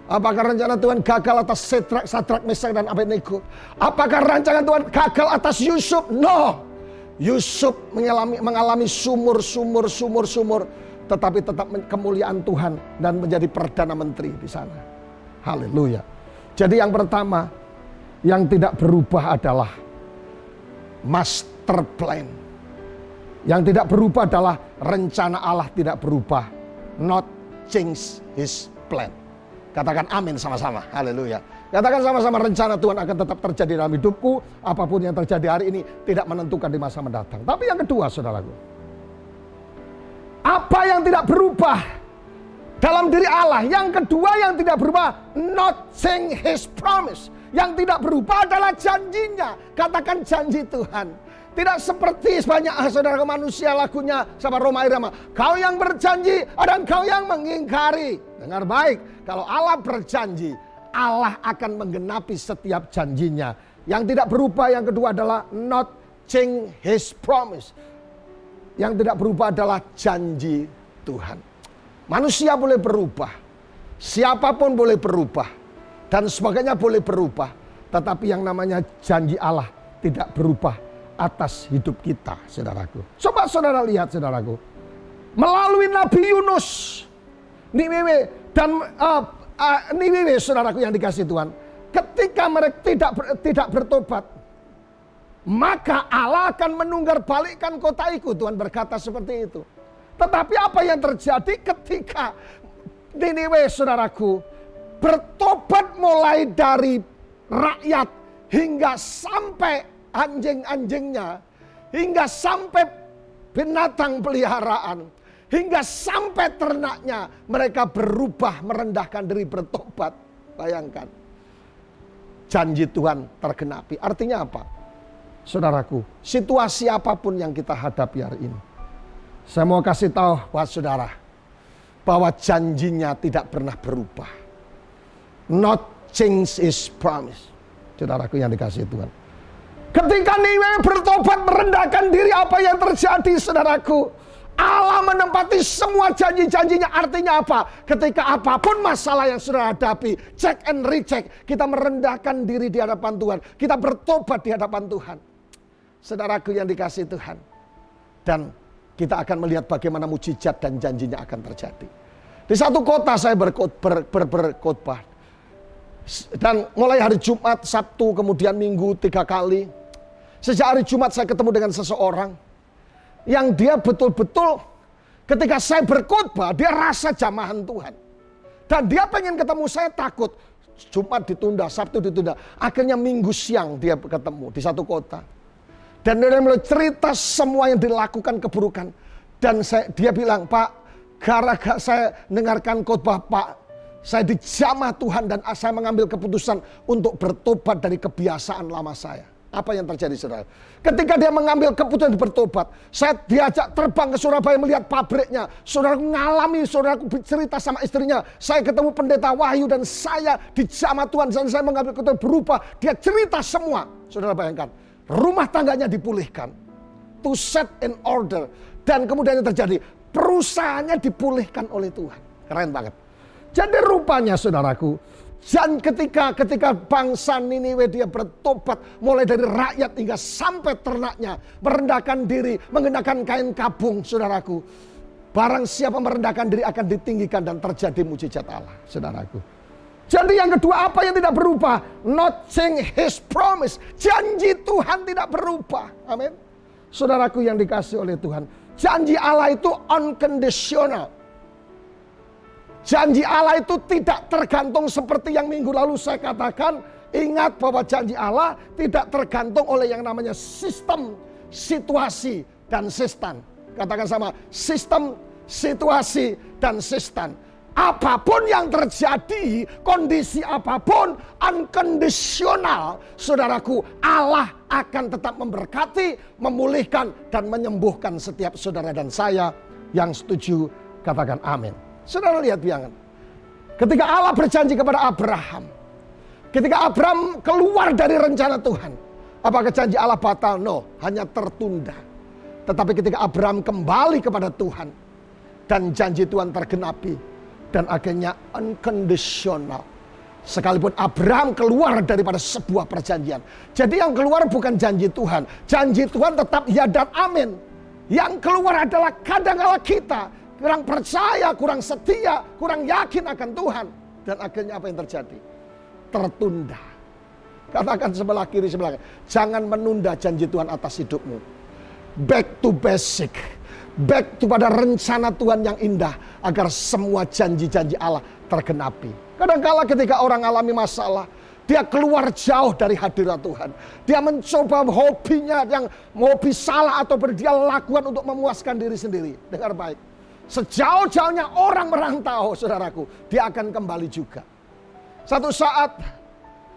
Apakah rencana Tuhan gagal atas Sadrak, Mesak dan Abednego? Apakah rancangan Tuhan gagal atas Yusuf? No. Yusuf mengalami sumur, tetapi tetap kemuliaan Tuhan dan menjadi perdana menteri di sana. Haleluya. Jadi yang pertama yang tidak berubah adalah master plan. Yang tidak berubah adalah rencana Allah tidak berubah, not change His plan. Katakan amin sama-sama. Haleluya. Katakan sama-sama, rencana Tuhan akan tetap terjadi dalam hidupku. Apapun yang terjadi hari ini tidak menentukan di masa mendatang. Tapi yang kedua, saudaraku, apa yang tidak berubah dalam diri Allah? Yang kedua yang tidak berubah, not change His promise. Yang tidak berubah adalah janjinya. Katakan janji Tuhan. Tidak seperti banyak saudara manusia lagunya sama Roma Irama. Kau yang berjanji dan kau yang mengingkari. Dengar baik, kalau Allah berjanji, Allah akan menggenapi setiap janjinya. Yang tidak berubah yang kedua adalah not change His promise. Yang tidak berubah adalah janji Tuhan. Manusia boleh berubah, siapapun boleh berubah, dan sebagainya boleh berubah. Tetapi yang namanya janji Allah tidak berubah atas hidup kita, saudaraku. Coba saudara lihat, saudaraku. Melalui Nabi Yunus, Niniwe dan Niniwe, saudaraku yang dikasihi Tuhan, ketika mereka tidak bertobat, maka Allah akan menunggar balikkan kota itu. Tuhan berkata seperti itu. Tetapi apa yang terjadi ketika Niniwe, saudaraku, bertobat mulai dari rakyat hingga sampai anjing-anjingnya, hingga sampai binatang peliharaan, hingga sampai ternaknya. Mereka berubah, merendahkan diri, bertobat. Bayangkan, janji Tuhan tergenapi. Artinya apa? Saudaraku, situasi apapun yang kita hadapi hari ini, saya mau kasih tahu buat saudara bahwa janjinya tidak pernah berubah. Not change is promise. Saudaraku yang dikasihi Tuhan, ketika Niniwe bertobat, merendahkan diri, apa yang terjadi, saudaraku? Allah menempati semua janji-janjinya. Artinya apa? Ketika apapun masalah yang saudara hadapi, check and recheck, kita merendahkan diri di hadapan Tuhan, kita bertobat di hadapan Tuhan. Saudaraku yang dikasihi Tuhan, dan kita akan melihat bagaimana mujizat dan janjinya akan terjadi. Di satu kota saya berkhotbah, dan mulai hari Jumat, Sabtu, kemudian Minggu 3 kali. Sejak hari Jumat saya ketemu dengan seseorang yang dia betul-betul ketika saya berkhotbah, dia rasa jamahan Tuhan. Dan dia pengen ketemu saya, takut. Jumat ditunda, Sabtu ditunda. Akhirnya Minggu siang dia ketemu di satu kota. Dan dia mulai cerita semua yang dilakukan keburukan. Dan dia bilang, Pak, gara-gara saya dengarkan khotbah Pak, saya dijamah Tuhan dan saya mengambil keputusan untuk bertobat dari kebiasaan lama saya. Apa yang terjadi, saudara? Ketika dia mengambil keputusan bertobat, saya diajak terbang ke Surabaya melihat pabriknya. Saudara ngalami, saudara cerita sama istrinya. Saya ketemu pendeta Wahyu dan saya dijamah Tuhan dan saya mengambil keputusan berubah. Dia cerita semua. Saudara bayangkan, rumah tangganya dipulihkan, to set in order, dan kemudian yang terjadi, perusahaannya dipulihkan oleh Tuhan. Keren banget. Jadi rupanya, saudaraku, dan ketika bangsa Niniwe dia bertobat, mulai dari rakyat hingga sampai ternaknya, merendahkan diri, mengenakan kain kabung, saudaraku. Barang siapa merendahkan diri akan ditinggikan dan terjadi mujizat Allah, saudaraku. Jadi yang kedua, apa yang tidak berubah? Not change his promise. Janji Tuhan tidak berubah. Amin. Saudaraku yang dikasih oleh Tuhan, janji Allah itu unconditional. Janji Allah itu tidak tergantung seperti yang minggu lalu saya katakan. Ingat bahwa janji Allah tidak tergantung oleh yang namanya sistem, situasi, dan sistem. Katakan sama, sistem, situasi, dan sistem. Apapun yang terjadi, kondisi apapun, unconditional, saudaraku, Allah akan tetap memberkati, memulihkan, dan menyembuhkan setiap saudara dan saya yang setuju. Katakan amin. Saudara lihat biangan, ketika Allah berjanji kepada Abraham, ketika Abraham keluar dari rencana Tuhan, apakah janji Allah batal? No, hanya tertunda. Tetapi ketika Abraham kembali kepada Tuhan dan janji Tuhan tergenapi, dan akhirnya unconditional. Sekalipun Abraham keluar daripada sebuah perjanjian, jadi yang keluar bukan janji Tuhan, janji Tuhan tetap ya dan amin. Yang keluar adalah kadang-kala kita kurang percaya, kurang setia, kurang yakin akan Tuhan. Dan akhirnya apa yang terjadi? Tertunda. Katakan sebelah kiri, sebelah kanan, jangan menunda janji Tuhan atas hidupmu. Back to basic. Back to pada rencana Tuhan yang indah, agar semua janji-janji Allah tergenapi. Kadang-kala ketika orang alami masalah, dia keluar jauh dari hadirat Tuhan. Dia mencoba hobinya yang hobi salah atau dia lakukan untuk memuaskan diri sendiri. Dengar baik. Sejauh-jauhnya orang merantau, saudaraku, dia akan kembali juga. Satu saat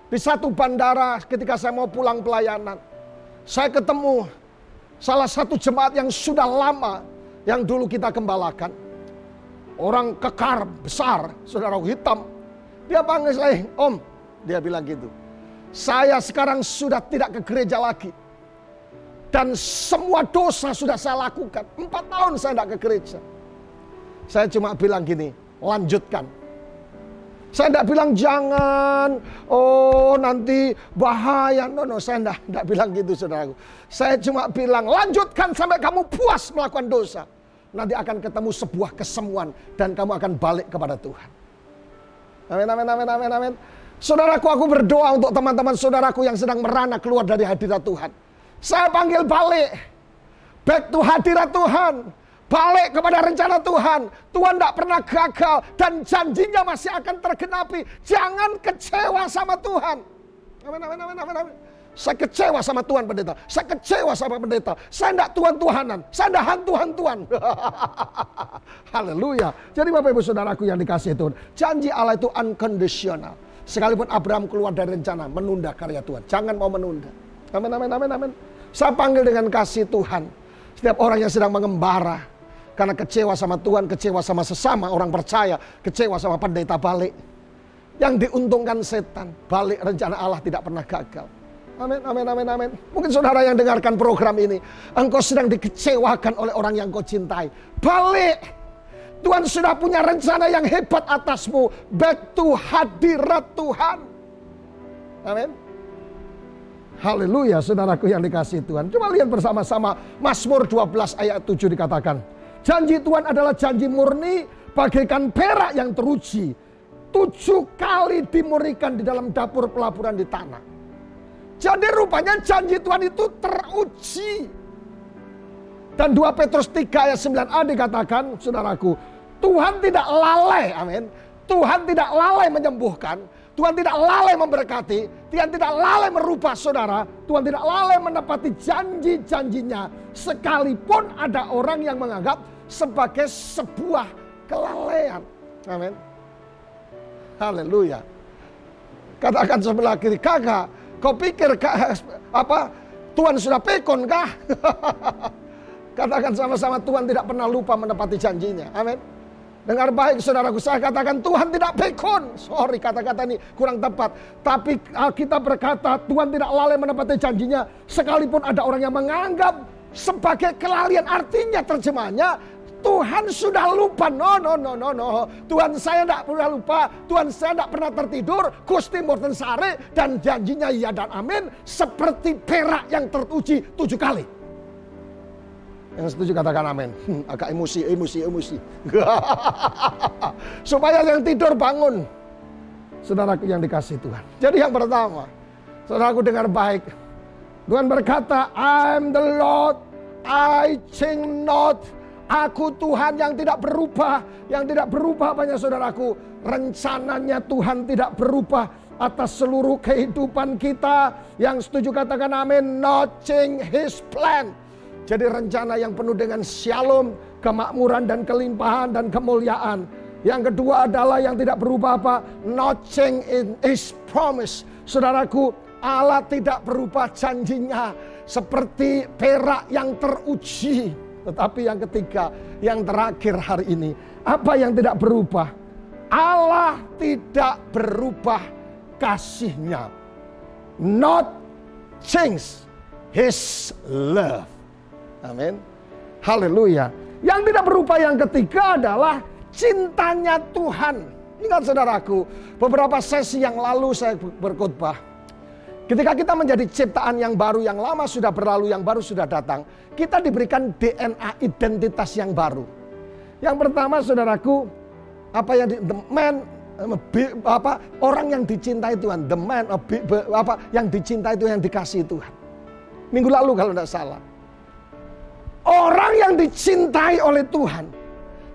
di satu bandara ketika saya mau pulang pelayanan, saya ketemu salah satu jemaat yang sudah lama, yang dulu kita gembalakan. Orang kekar, besar, saudara hitam. Dia panggil saya, Om, dia bilang gitu. Saya sekarang sudah tidak ke gereja lagi. Dan semua dosa sudah saya lakukan. 4 tahun saya tidak ke gereja. Saya cuma bilang gini, lanjutkan. Saya tidak bilang jangan, oh nanti bahaya. No, saya tidak bilang gitu, saudaraku. Saya cuma bilang lanjutkan sampai kamu puas melakukan dosa. Nanti akan ketemu sebuah kesemuan dan kamu akan balik kepada Tuhan. Amin, amin, amin, amin, amin. Saudaraku, aku berdoa untuk teman-teman saudaraku yang sedang merana keluar dari hadirat Tuhan. Saya panggil balik. Back to hadirat Tuhan. balik kepada rencana Tuhan. Tuhan tidak pernah gagal dan janjinya masih akan tergenapi. Jangan kecewa sama Tuhan. Amin, amin, amin, amin, amin. Saya kecewa sama Tuhan pendeta. Saya kecewa sama pendeta. Saya tidak Tuhan-Tuhanan. Saya tidak hantu-hantuan. Haleluya. Jadi Bapak Ibu Saudaraku yang dikasihi Tuhan, janji Allah itu unconditional. Sekalipun Abraham keluar dari rencana, menunda karya Tuhan. Jangan mau menunda. Amin, amin, amin, amin. Saya panggil dengan kasih Tuhan setiap orang yang sedang mengembara karena kecewa sama Tuhan, kecewa sama sesama orang percaya, kecewa sama pendeta balik. Yang diuntungkan setan, balik rencana Allah tidak pernah gagal. Amin, amin, amin, amin. Mungkin saudara yang dengarkan program ini, engkau sedang dikecewakan oleh orang yang kau cintai. Balik. Tuhan sudah punya rencana yang hebat atasmu. Back to hadirat Tuhan. Amin. Haleluya, saudaraku yang dikasihi Tuhan. Coba lihat bersama-sama Mazmur 12 ayat 7 dikatakan. Janji Tuhan adalah janji murni bagaikan perak yang teruji. 7 kali dimurnikan di dalam dapur pelaburan di tanah. Jadi rupanya janji Tuhan itu teruji. Dan 2 Petrus 3 ayat 9a dikatakan, saudaraku, Tuhan tidak lalai, amin. Tuhan tidak lalai menyembuhkan. Tuhan tidak lalai memberkati. Tuhan tidak lalai merubah saudara. Tuhan tidak lalai menepati janji-janjinya. Sekalipun ada orang yang menganggap sebagai sebuah kelalaian. Amin. Haleluya. Katakan sebelah kiri, kakak, kau pikir Tuhan sudah pekon kah? Katakan sama-sama, Tuhan tidak pernah lupa menepati janjinya. Amin. Dengar baik saudaraku, saya katakan Tuhan tidak pekon. Sorry, kata-kata ini kurang tepat. Tapi kita berkata Tuhan tidak lalai menepati janjinya. Sekalipun ada orang yang menganggap sebagai kelalaian, artinya terjemahnya Tuhan sudah lupa. No. Tuhan saya tidak pernah lupa. Tuhan saya tidak pernah tertidur. Gusti mboten sare. Dan janjinya ya dan amin. Seperti perak yang teruji 7 kali. Yang setuju katakan amin. Agak emosi. Supaya yang tidur bangun. Saudaraku yang dikasihi Tuhan. Jadi yang pertama, saudaraku dengar baik. Tuhan berkata, I'm the Lord, I change not. Aku Tuhan yang tidak berubah. Yang tidak berubah banyak saudaraku. Rencananya Tuhan tidak berubah atas seluruh kehidupan kita. Yang setuju katakan amin. Not change his plan. Jadi rencana yang penuh dengan shalom, kemakmuran dan kelimpahan dan kemuliaan. Yang kedua adalah yang tidak berubah apa? Not change in his promise. Saudaraku, Allah tidak berubah janjinya seperti perak yang teruji. Tetapi yang ketiga, yang terakhir hari ini, apa yang tidak berubah? Allah tidak berubah kasih-Nya. Not change his love. Amin. Haleluya. Yang tidak berubah yang ketiga adalah cintanya Tuhan. Ingat saudaraku, beberapa sesi yang lalu saya berkhotbah. Ketika kita menjadi ciptaan yang baru, yang lama sudah berlalu, yang baru sudah datang, kita diberikan DNA identitas yang baru. Yang pertama saudaraku, orang yang dicintai Tuhan, yang dicintai itu yang dikasihi Tuhan. Minggu lalu kalau tidak salah. Orang yang dicintai oleh Tuhan.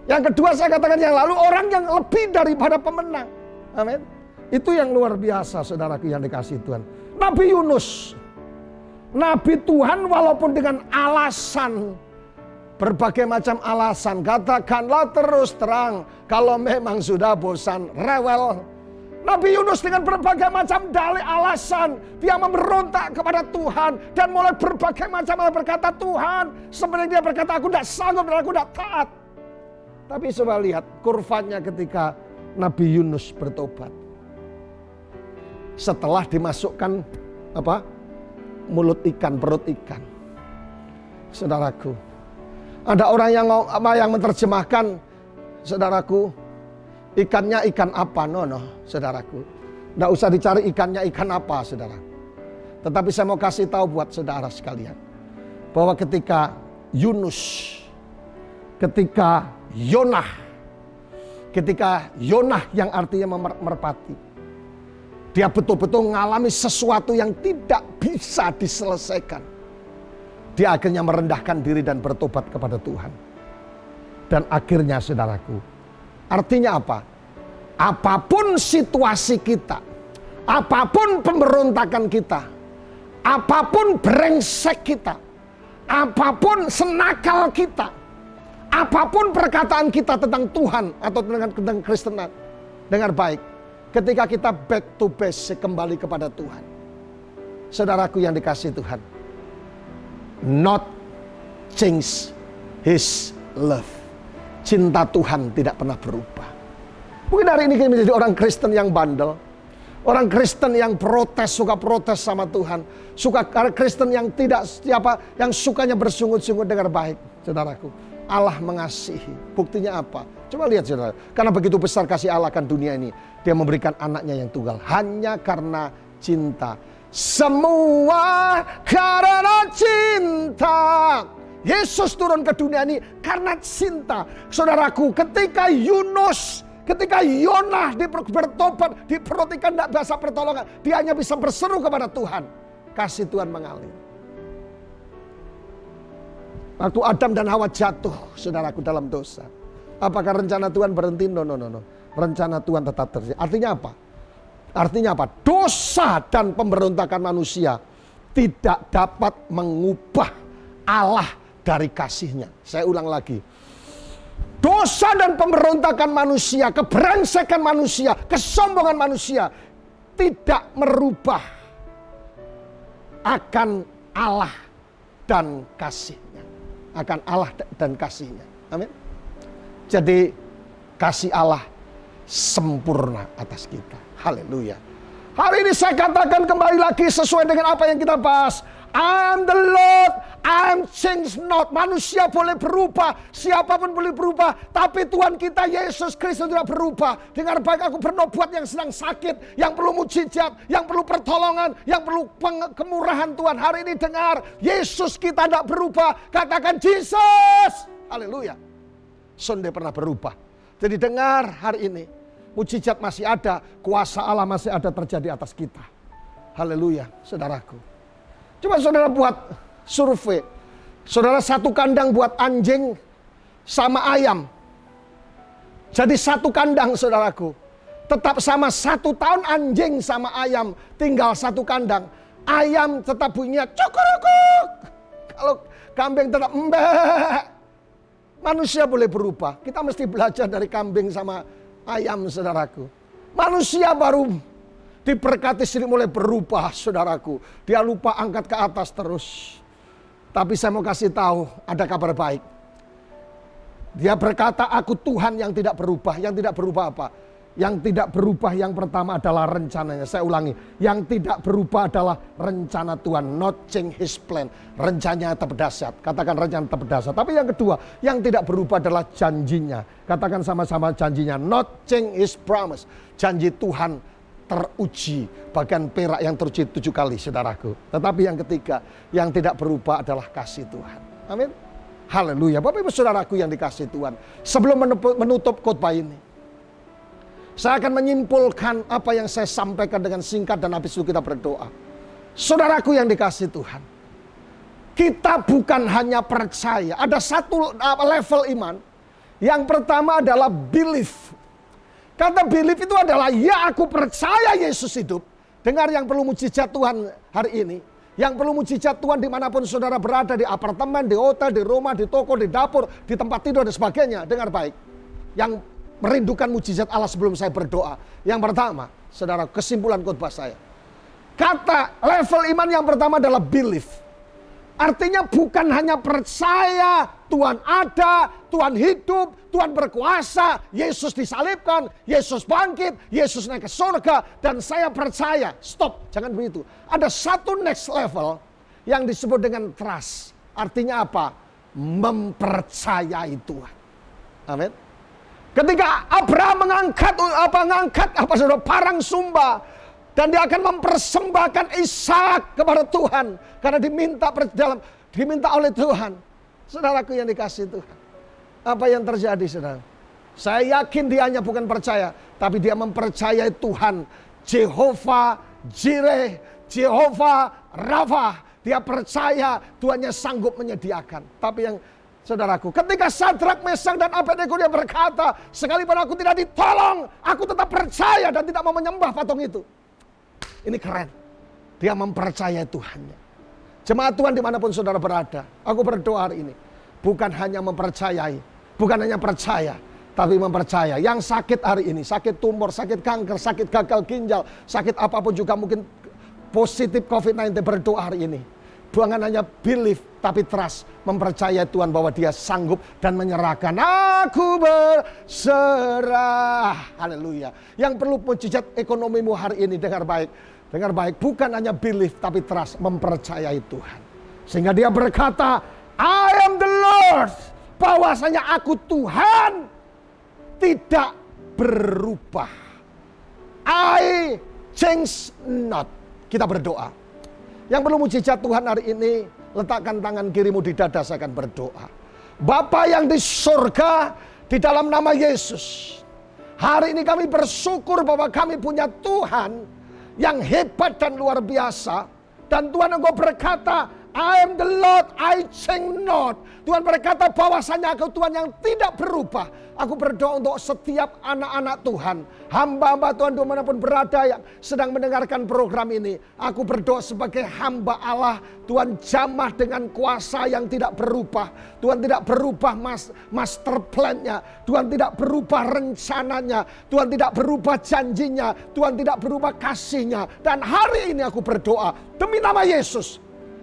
Yang kedua saya katakan yang lalu, orang yang lebih daripada pemenang. Amin. Itu yang luar biasa saudaraku yang dikasihi Tuhan. Nabi Yunus. Nabi Tuhan walaupun dengan alasan. Berbagai macam alasan. Katakanlah terus terang. Kalau memang sudah bosan, rewel. Nabi Yunus dengan berbagai macam dalih alasan. Dia memberontak kepada Tuhan. Dan mulai berbagai macam hal berkata Tuhan. Sebenarnya dia berkata aku tidak sanggup dan aku tidak taat. Tapi coba lihat kurvanya ketika Nabi Yunus bertobat. Setelah dimasukkan mulut ikan, perut ikan. Saudaraku. Ada orang yang menerjemahkan, saudaraku, ikannya ikan apa? No, saudaraku. Tidak usah dicari ikannya ikan apa, saudara. Tetapi saya mau kasih tahu buat saudara sekalian. Bahwa ketika Yunus, ketika Yonah yang artinya merpati. Dia betul-betul mengalami sesuatu yang tidak bisa diselesaikan. Dia akhirnya merendahkan diri dan bertobat kepada Tuhan. dan akhirnya saudaraku. Artinya apa? Apapun situasi kita, apapun pemberontakan kita, apapun brengsek kita, apapun senakal kita, apapun perkataan kita tentang Tuhan atau tentang Kristenan, dengar baik, ketika kita back to basic, kembali kepada Tuhan, saudaraku yang dikasihi Tuhan, not change His love. Cinta Tuhan tidak pernah berubah. Mungkin hari ini kita menjadi orang Kristen yang bandel, orang Kristen yang protes, suka protes sama Tuhan, suka Kristen yang tidak yang sukanya bersungut-sungut. Dengar baik, saudaraku, Allah mengasihi. Buktinya apa? Coba lihat, saudara. Karena begitu besar kasih Allah akan dunia ini, Dia memberikan anaknya yang tunggal hanya karena cinta. Semua karena cinta. Yesus turun ke dunia ini karena cinta. Saudaraku, ketika Yunus, ketika Yonah bertobat di perut ikan tidak bisa pertolongan, dia hanya bisa berseru kepada Tuhan. Kasih Tuhan mengalir. Waktu Adam dan Hawa jatuh, saudaraku, dalam dosa, apakah rencana Tuhan berhenti? No. Rencana Tuhan tetap terjadi. Artinya apa? Artinya apa? Dosa dan pemberontakan manusia tidak dapat mengubah Allah dari kasih-Nya. Saya ulang lagi. Dosa dan pemberontakan manusia, kebrengsekan manusia, kesombongan manusia tidak merubah akan Allah dan kasih-Nya. Akan Allah dan kasih-Nya. Amin. Jadi kasih Allah sempurna atas kita. Haleluya. Hari ini saya katakan kembali lagi sesuai dengan apa yang kita bahas. I am the Lord, I am change not. Manusia boleh berubah, siapapun boleh berubah, tapi Tuhan kita Yesus Kristus tidak berubah. Dengar baik, aku bernubuat yang sedang sakit, yang perlu mujizat, yang perlu pertolongan, yang perlu kemurahan Tuhan. Hari ini dengar, Yesus kita tidak berubah. Katakan Jesus. Haleluya. Sonde pernah berubah. Jadi dengar hari ini, mujizat masih ada, kuasa Allah masih ada terjadi atas kita. Haleluya, saudaraku. Coba saudara buat survei. Saudara satu kandang buat anjing sama ayam. Jadi satu kandang, saudaraku. Tetap sama 1 tahun anjing sama ayam. Tinggal satu kandang. Ayam tetap bunyinya cukurukuk. Kalau kambing tetap mbak. Manusia boleh berubah. Kita mesti belajar dari kambing sama ayam, saudaraku. Manusia baru diberkati sendiri mulai berubah, saudaraku. Dia lupa angkat ke atas terus. Tapi saya mau kasih tahu, ada kabar baik. Dia berkata, aku Tuhan yang tidak berubah. Yang tidak berubah apa? Yang tidak berubah yang pertama adalah rencananya. Saya ulangi, yang tidak berubah adalah rencana Tuhan. Not change His plan. Rencananya tetap dahsyat. Katakan rencana tetap dahsyat. Tapi yang kedua, yang tidak berubah adalah janjinya. Katakan sama-sama janjinya. Not change His promise. Janji Tuhan teruji. Bagian perak yang teruji 7 kali, saudaraku. Tetapi yang ketiga, yang tidak berubah adalah kasih Tuhan. Amin. Haleluya. Bapak Ibu saudaraku yang dikasih Tuhan. Sebelum menutup khotbah ini, saya akan menyimpulkan apa yang saya sampaikan dengan singkat dan habis itu kita berdoa. Saudaraku yang dikasih Tuhan, kita bukan hanya percaya. Ada satu level iman. Yang pertama adalah belief. Kata belief itu adalah, ya aku percaya Yesus hidup. Dengar yang perlu mujizat Tuhan hari ini. Yang perlu mujizat Tuhan dimanapun saudara berada. Di apartemen, di hotel, di rumah, di toko, di dapur, di tempat tidur dan sebagainya. Dengar baik. Yang merindukan mujizat Allah sebelum saya berdoa. Yang pertama, saudara, kesimpulan khotbah saya. Kata level iman yang pertama adalah belief. Artinya bukan hanya percaya Tuhan ada, Tuhan hidup, Tuhan berkuasa, Yesus disalibkan, Yesus bangkit, Yesus naik ke surga, dan saya percaya. Stop, jangan begitu. Ada satu next level yang disebut dengan trust. Artinya apa? Mempercayai Tuhan. Amin. Ketika Abraham mengangkat saudara, parang sumba, dan dia akan mempersembahkan Ishak kepada Tuhan karena diminta oleh Tuhan. Saudaraku yang dikasih Tuhan, apa yang terjadi, saudara? Saya yakin dia hanya bukan percaya, tapi dia mempercayai Tuhan Jehovah Jireh, Jehovah Rafa. Dia percaya Tuhannya sanggup menyediakan. Tapi yang Saudaraku, ketika Sadrak, Mesak, dan Abednego dia berkata, sekalipun aku tidak ditolong, aku tetap percaya dan tidak mau menyembah patung itu. Ini keren. Dia mempercayai Tuhannya. Jemaat Tuhan dimanapun saudara berada, aku berdoa hari ini. Bukan hanya mempercayai, bukan hanya percaya, tapi mempercaya. Yang sakit hari ini, sakit tumor, sakit kanker, sakit gagal ginjal, sakit apapun juga mungkin positif COVID-19, berdoa hari ini. Bukan hanya believe, tapi trust. Mempercayai Tuhan bahwa dia sanggup dan menyerahkan. Aku berserah. Haleluya. Yang perlu mujizat ekonomimu hari ini, dengar baik. Dengar baik, bukan hanya believe, tapi trust. Mempercayai Tuhan. Sehingga dia berkata, I am the Lord. Bahwasanya aku Tuhan, tidak berubah. I change not. Kita berdoa. Yang perlu mujizat Tuhan hari ini, letakkan tangan kirimu di dada, saya akan berdoa. Bapa yang di surga, di dalam nama Yesus, hari ini kami bersyukur bahwa kami punya Tuhan yang hebat dan luar biasa. Dan Tuhan Engkau berkata, I am the Lord, I change not. Tuhan berkata bahwasanya aku Tuhan yang tidak berubah. Aku berdoa untuk setiap anak-anak Tuhan, hamba-hamba Tuhan dimanapun berada yang sedang mendengarkan program ini. Aku berdoa sebagai hamba Allah, Tuhan jamah dengan kuasa yang tidak berubah. Tuhan tidak berubah master plan-nya. Tuhan tidak berubah rencananya. Tuhan tidak berubah janjinya. Tuhan tidak berubah kasih-Nya. Dan hari ini aku berdoa demi nama Yesus,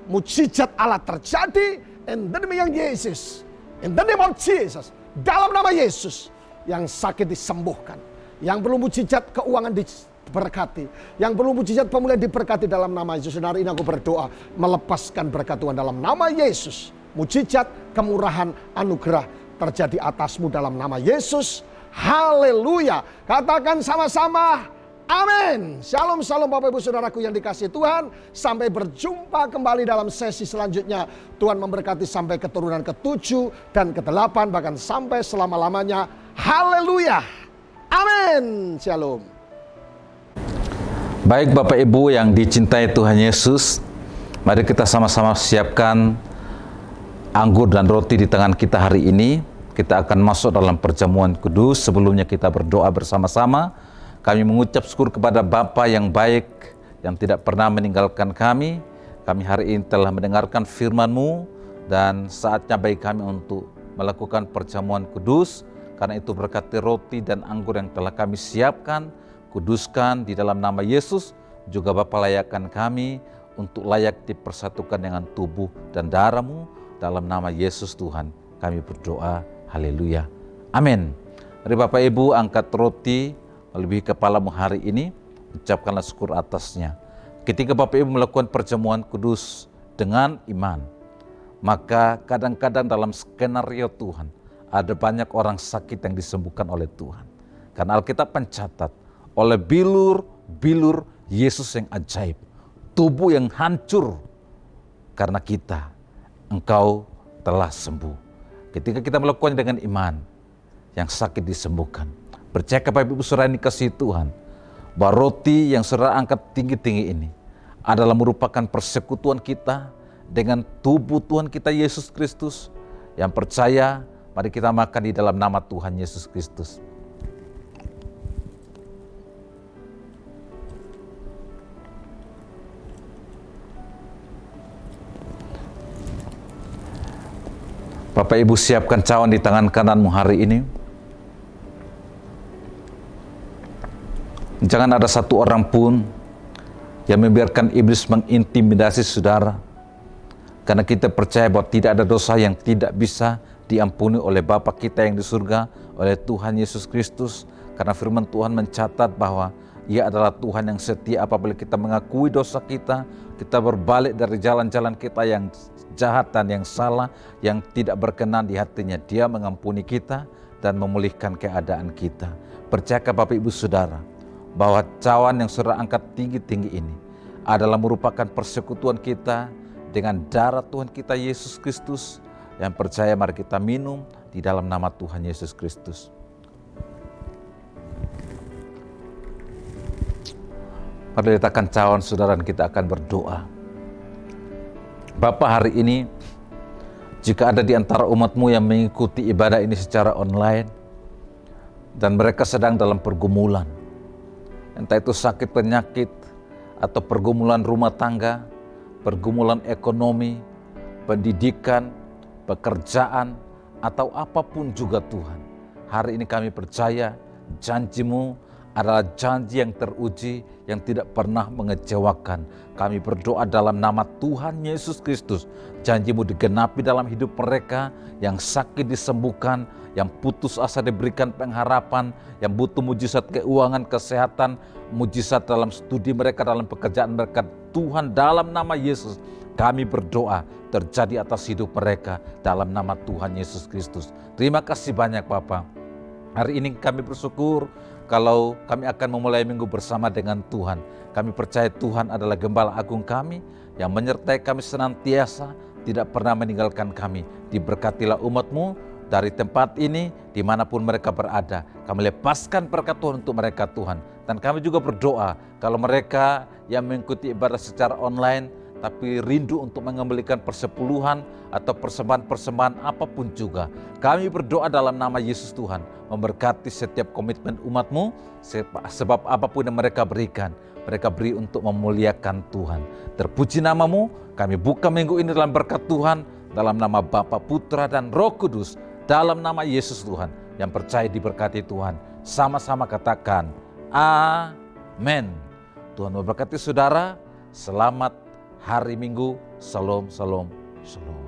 mujizat Allah terjadi in the name of Yesus. In the name of Jesus. Dalam nama Yesus, yang sakit disembuhkan, yang perlu mujizat keuangan diberkati, yang perlu mujizat pemulihan diberkati dalam nama Yesus. Dan hari ini aku berdoa melepaskan berkat Tuhan dalam nama Yesus. Mujizat, kemurahan, anugerah terjadi atasmu dalam nama Yesus. Haleluya. Katakan sama-sama, amin. Shalom, shalom Bapak Ibu Saudaraku yang dikasihi Tuhan. Sampai berjumpa kembali dalam sesi selanjutnya. Tuhan memberkati sampai keturunan ke-7 dan ke-8, bahkan sampai selama-lamanya. Haleluya. Amin. Shalom. Baik Bapak Ibu yang dicintai Tuhan Yesus, mari kita sama-sama siapkan anggur dan roti di tangan kita hari ini. Kita akan masuk dalam perjamuan kudus. Sebelumnya kita berdoa bersama-sama. Kami mengucap syukur kepada Bapa yang baik, yang tidak pernah meninggalkan kami. Kami hari ini telah mendengarkan firman-Mu, dan saatnya bagi kami untuk melakukan perjamuan kudus. Karena itu berkati roti dan anggur yang telah kami siapkan, kuduskan di dalam nama Yesus. Juga Bapa layakkan kami untuk layak dipersatukan dengan tubuh dan darah-Mu. Dalam nama Yesus Tuhan kami berdoa, haleluya, amin. Mari Bapak Ibu angkat roti melebihi kepalamu hari ini, ucapkanlah syukur atasnya. Ketika Bapak Ibu melakukan perjamuan kudus dengan iman, maka kadang-kadang dalam skenario Tuhan, ada banyak orang sakit yang disembuhkan oleh Tuhan. Karena Alkitab mencatat, oleh bilur Yesus yang ajaib, tubuh yang hancur, karena kita, engkau telah sembuh. Ketika kita melakukannya dengan iman, yang sakit disembuhkan. Percaya Bapak Ibu Saudara ini kasih Tuhan, bahwa roti yang saudara angkat tinggi-tinggi ini adalah merupakan persekutuan kita dengan tubuh Tuhan kita Yesus Kristus. Yang percaya, mari kita makan di dalam nama Tuhan Yesus Kristus. Bapak Ibu siapkan cawan di tangan kananmu hari ini. Jangan ada satu orang pun yang membiarkan iblis mengintimidasi saudara. Karena kita percaya bahwa tidak ada dosa yang tidak bisa diampuni oleh Bapa kita yang di surga, oleh Tuhan Yesus Kristus. Karena firman Tuhan mencatat bahwa Ia adalah Tuhan yang setia. Apabila kita mengakui dosa kita berbalik dari jalan-jalan kita yang jahat dan yang salah, yang tidak berkenan di hatinya, Dia mengampuni kita dan memulihkan keadaan kita. Percaya Bapak Ibu Saudara, bahwa cawan yang saudara angkat tinggi-tinggi ini adalah merupakan persekutuan kita dengan darah Tuhan kita Yesus Kristus. Yang percaya mari kita minum di dalam nama Tuhan Yesus Kristus. Mari letakkan cawan saudara dan kita akan berdoa. Bapa, hari ini Jika ada di antara umat-Mu yang mengikuti ibadah ini secara online, dan mereka sedang dalam pergumulan, entah itu sakit penyakit, atau pergumulan rumah tangga, pergumulan ekonomi, pendidikan, pekerjaan, atau apapun juga Tuhan. Hari ini kami percaya janji-Mu adalah janji yang teruji, yang tidak pernah mengecewakan. Kami berdoa dalam nama Tuhan Yesus Kristus, janji-Mu digenapi dalam hidup mereka, yang sakit disembuhkan, yang putus asa diberikan pengharapan, yang butuh mujizat keuangan, kesehatan, mujizat dalam studi mereka, dalam pekerjaan mereka. Tuhan, dalam nama Yesus kami berdoa terjadi atas hidup mereka dalam nama Tuhan Yesus Kristus. Terima kasih banyak Bapa. Hari ini kami bersyukur kalau kami akan memulai minggu bersama dengan Tuhan. Kami percaya Tuhan adalah Gembala Agung kami yang menyertai kami senantiasa, tidak pernah meninggalkan kami. Diberkatilah umat-Mu dari tempat ini, dimanapun mereka berada. Kami lepaskan berkat Tuhan untuk mereka Tuhan. Dan kami juga berdoa kalau mereka yang mengikuti ibadah secara online, tapi rindu untuk mengembalikan persepuluhan atau persembahan-persembahan apapun juga. Kami berdoa dalam nama Yesus Tuhan, memberkati setiap komitmen umat-Mu, sebab apapun yang mereka berikan, mereka beri untuk memuliakan Tuhan. Terpuji nama-Mu, kami buka minggu ini dalam berkat Tuhan, dalam nama Bapa, Putra, dan Roh Kudus, dalam nama Yesus Tuhan, yang percaya diberkati Tuhan. Sama-sama katakan, amin. Tuhan memberkati saudara, selamat hari Minggu, Shalom, Shalom, Shalom.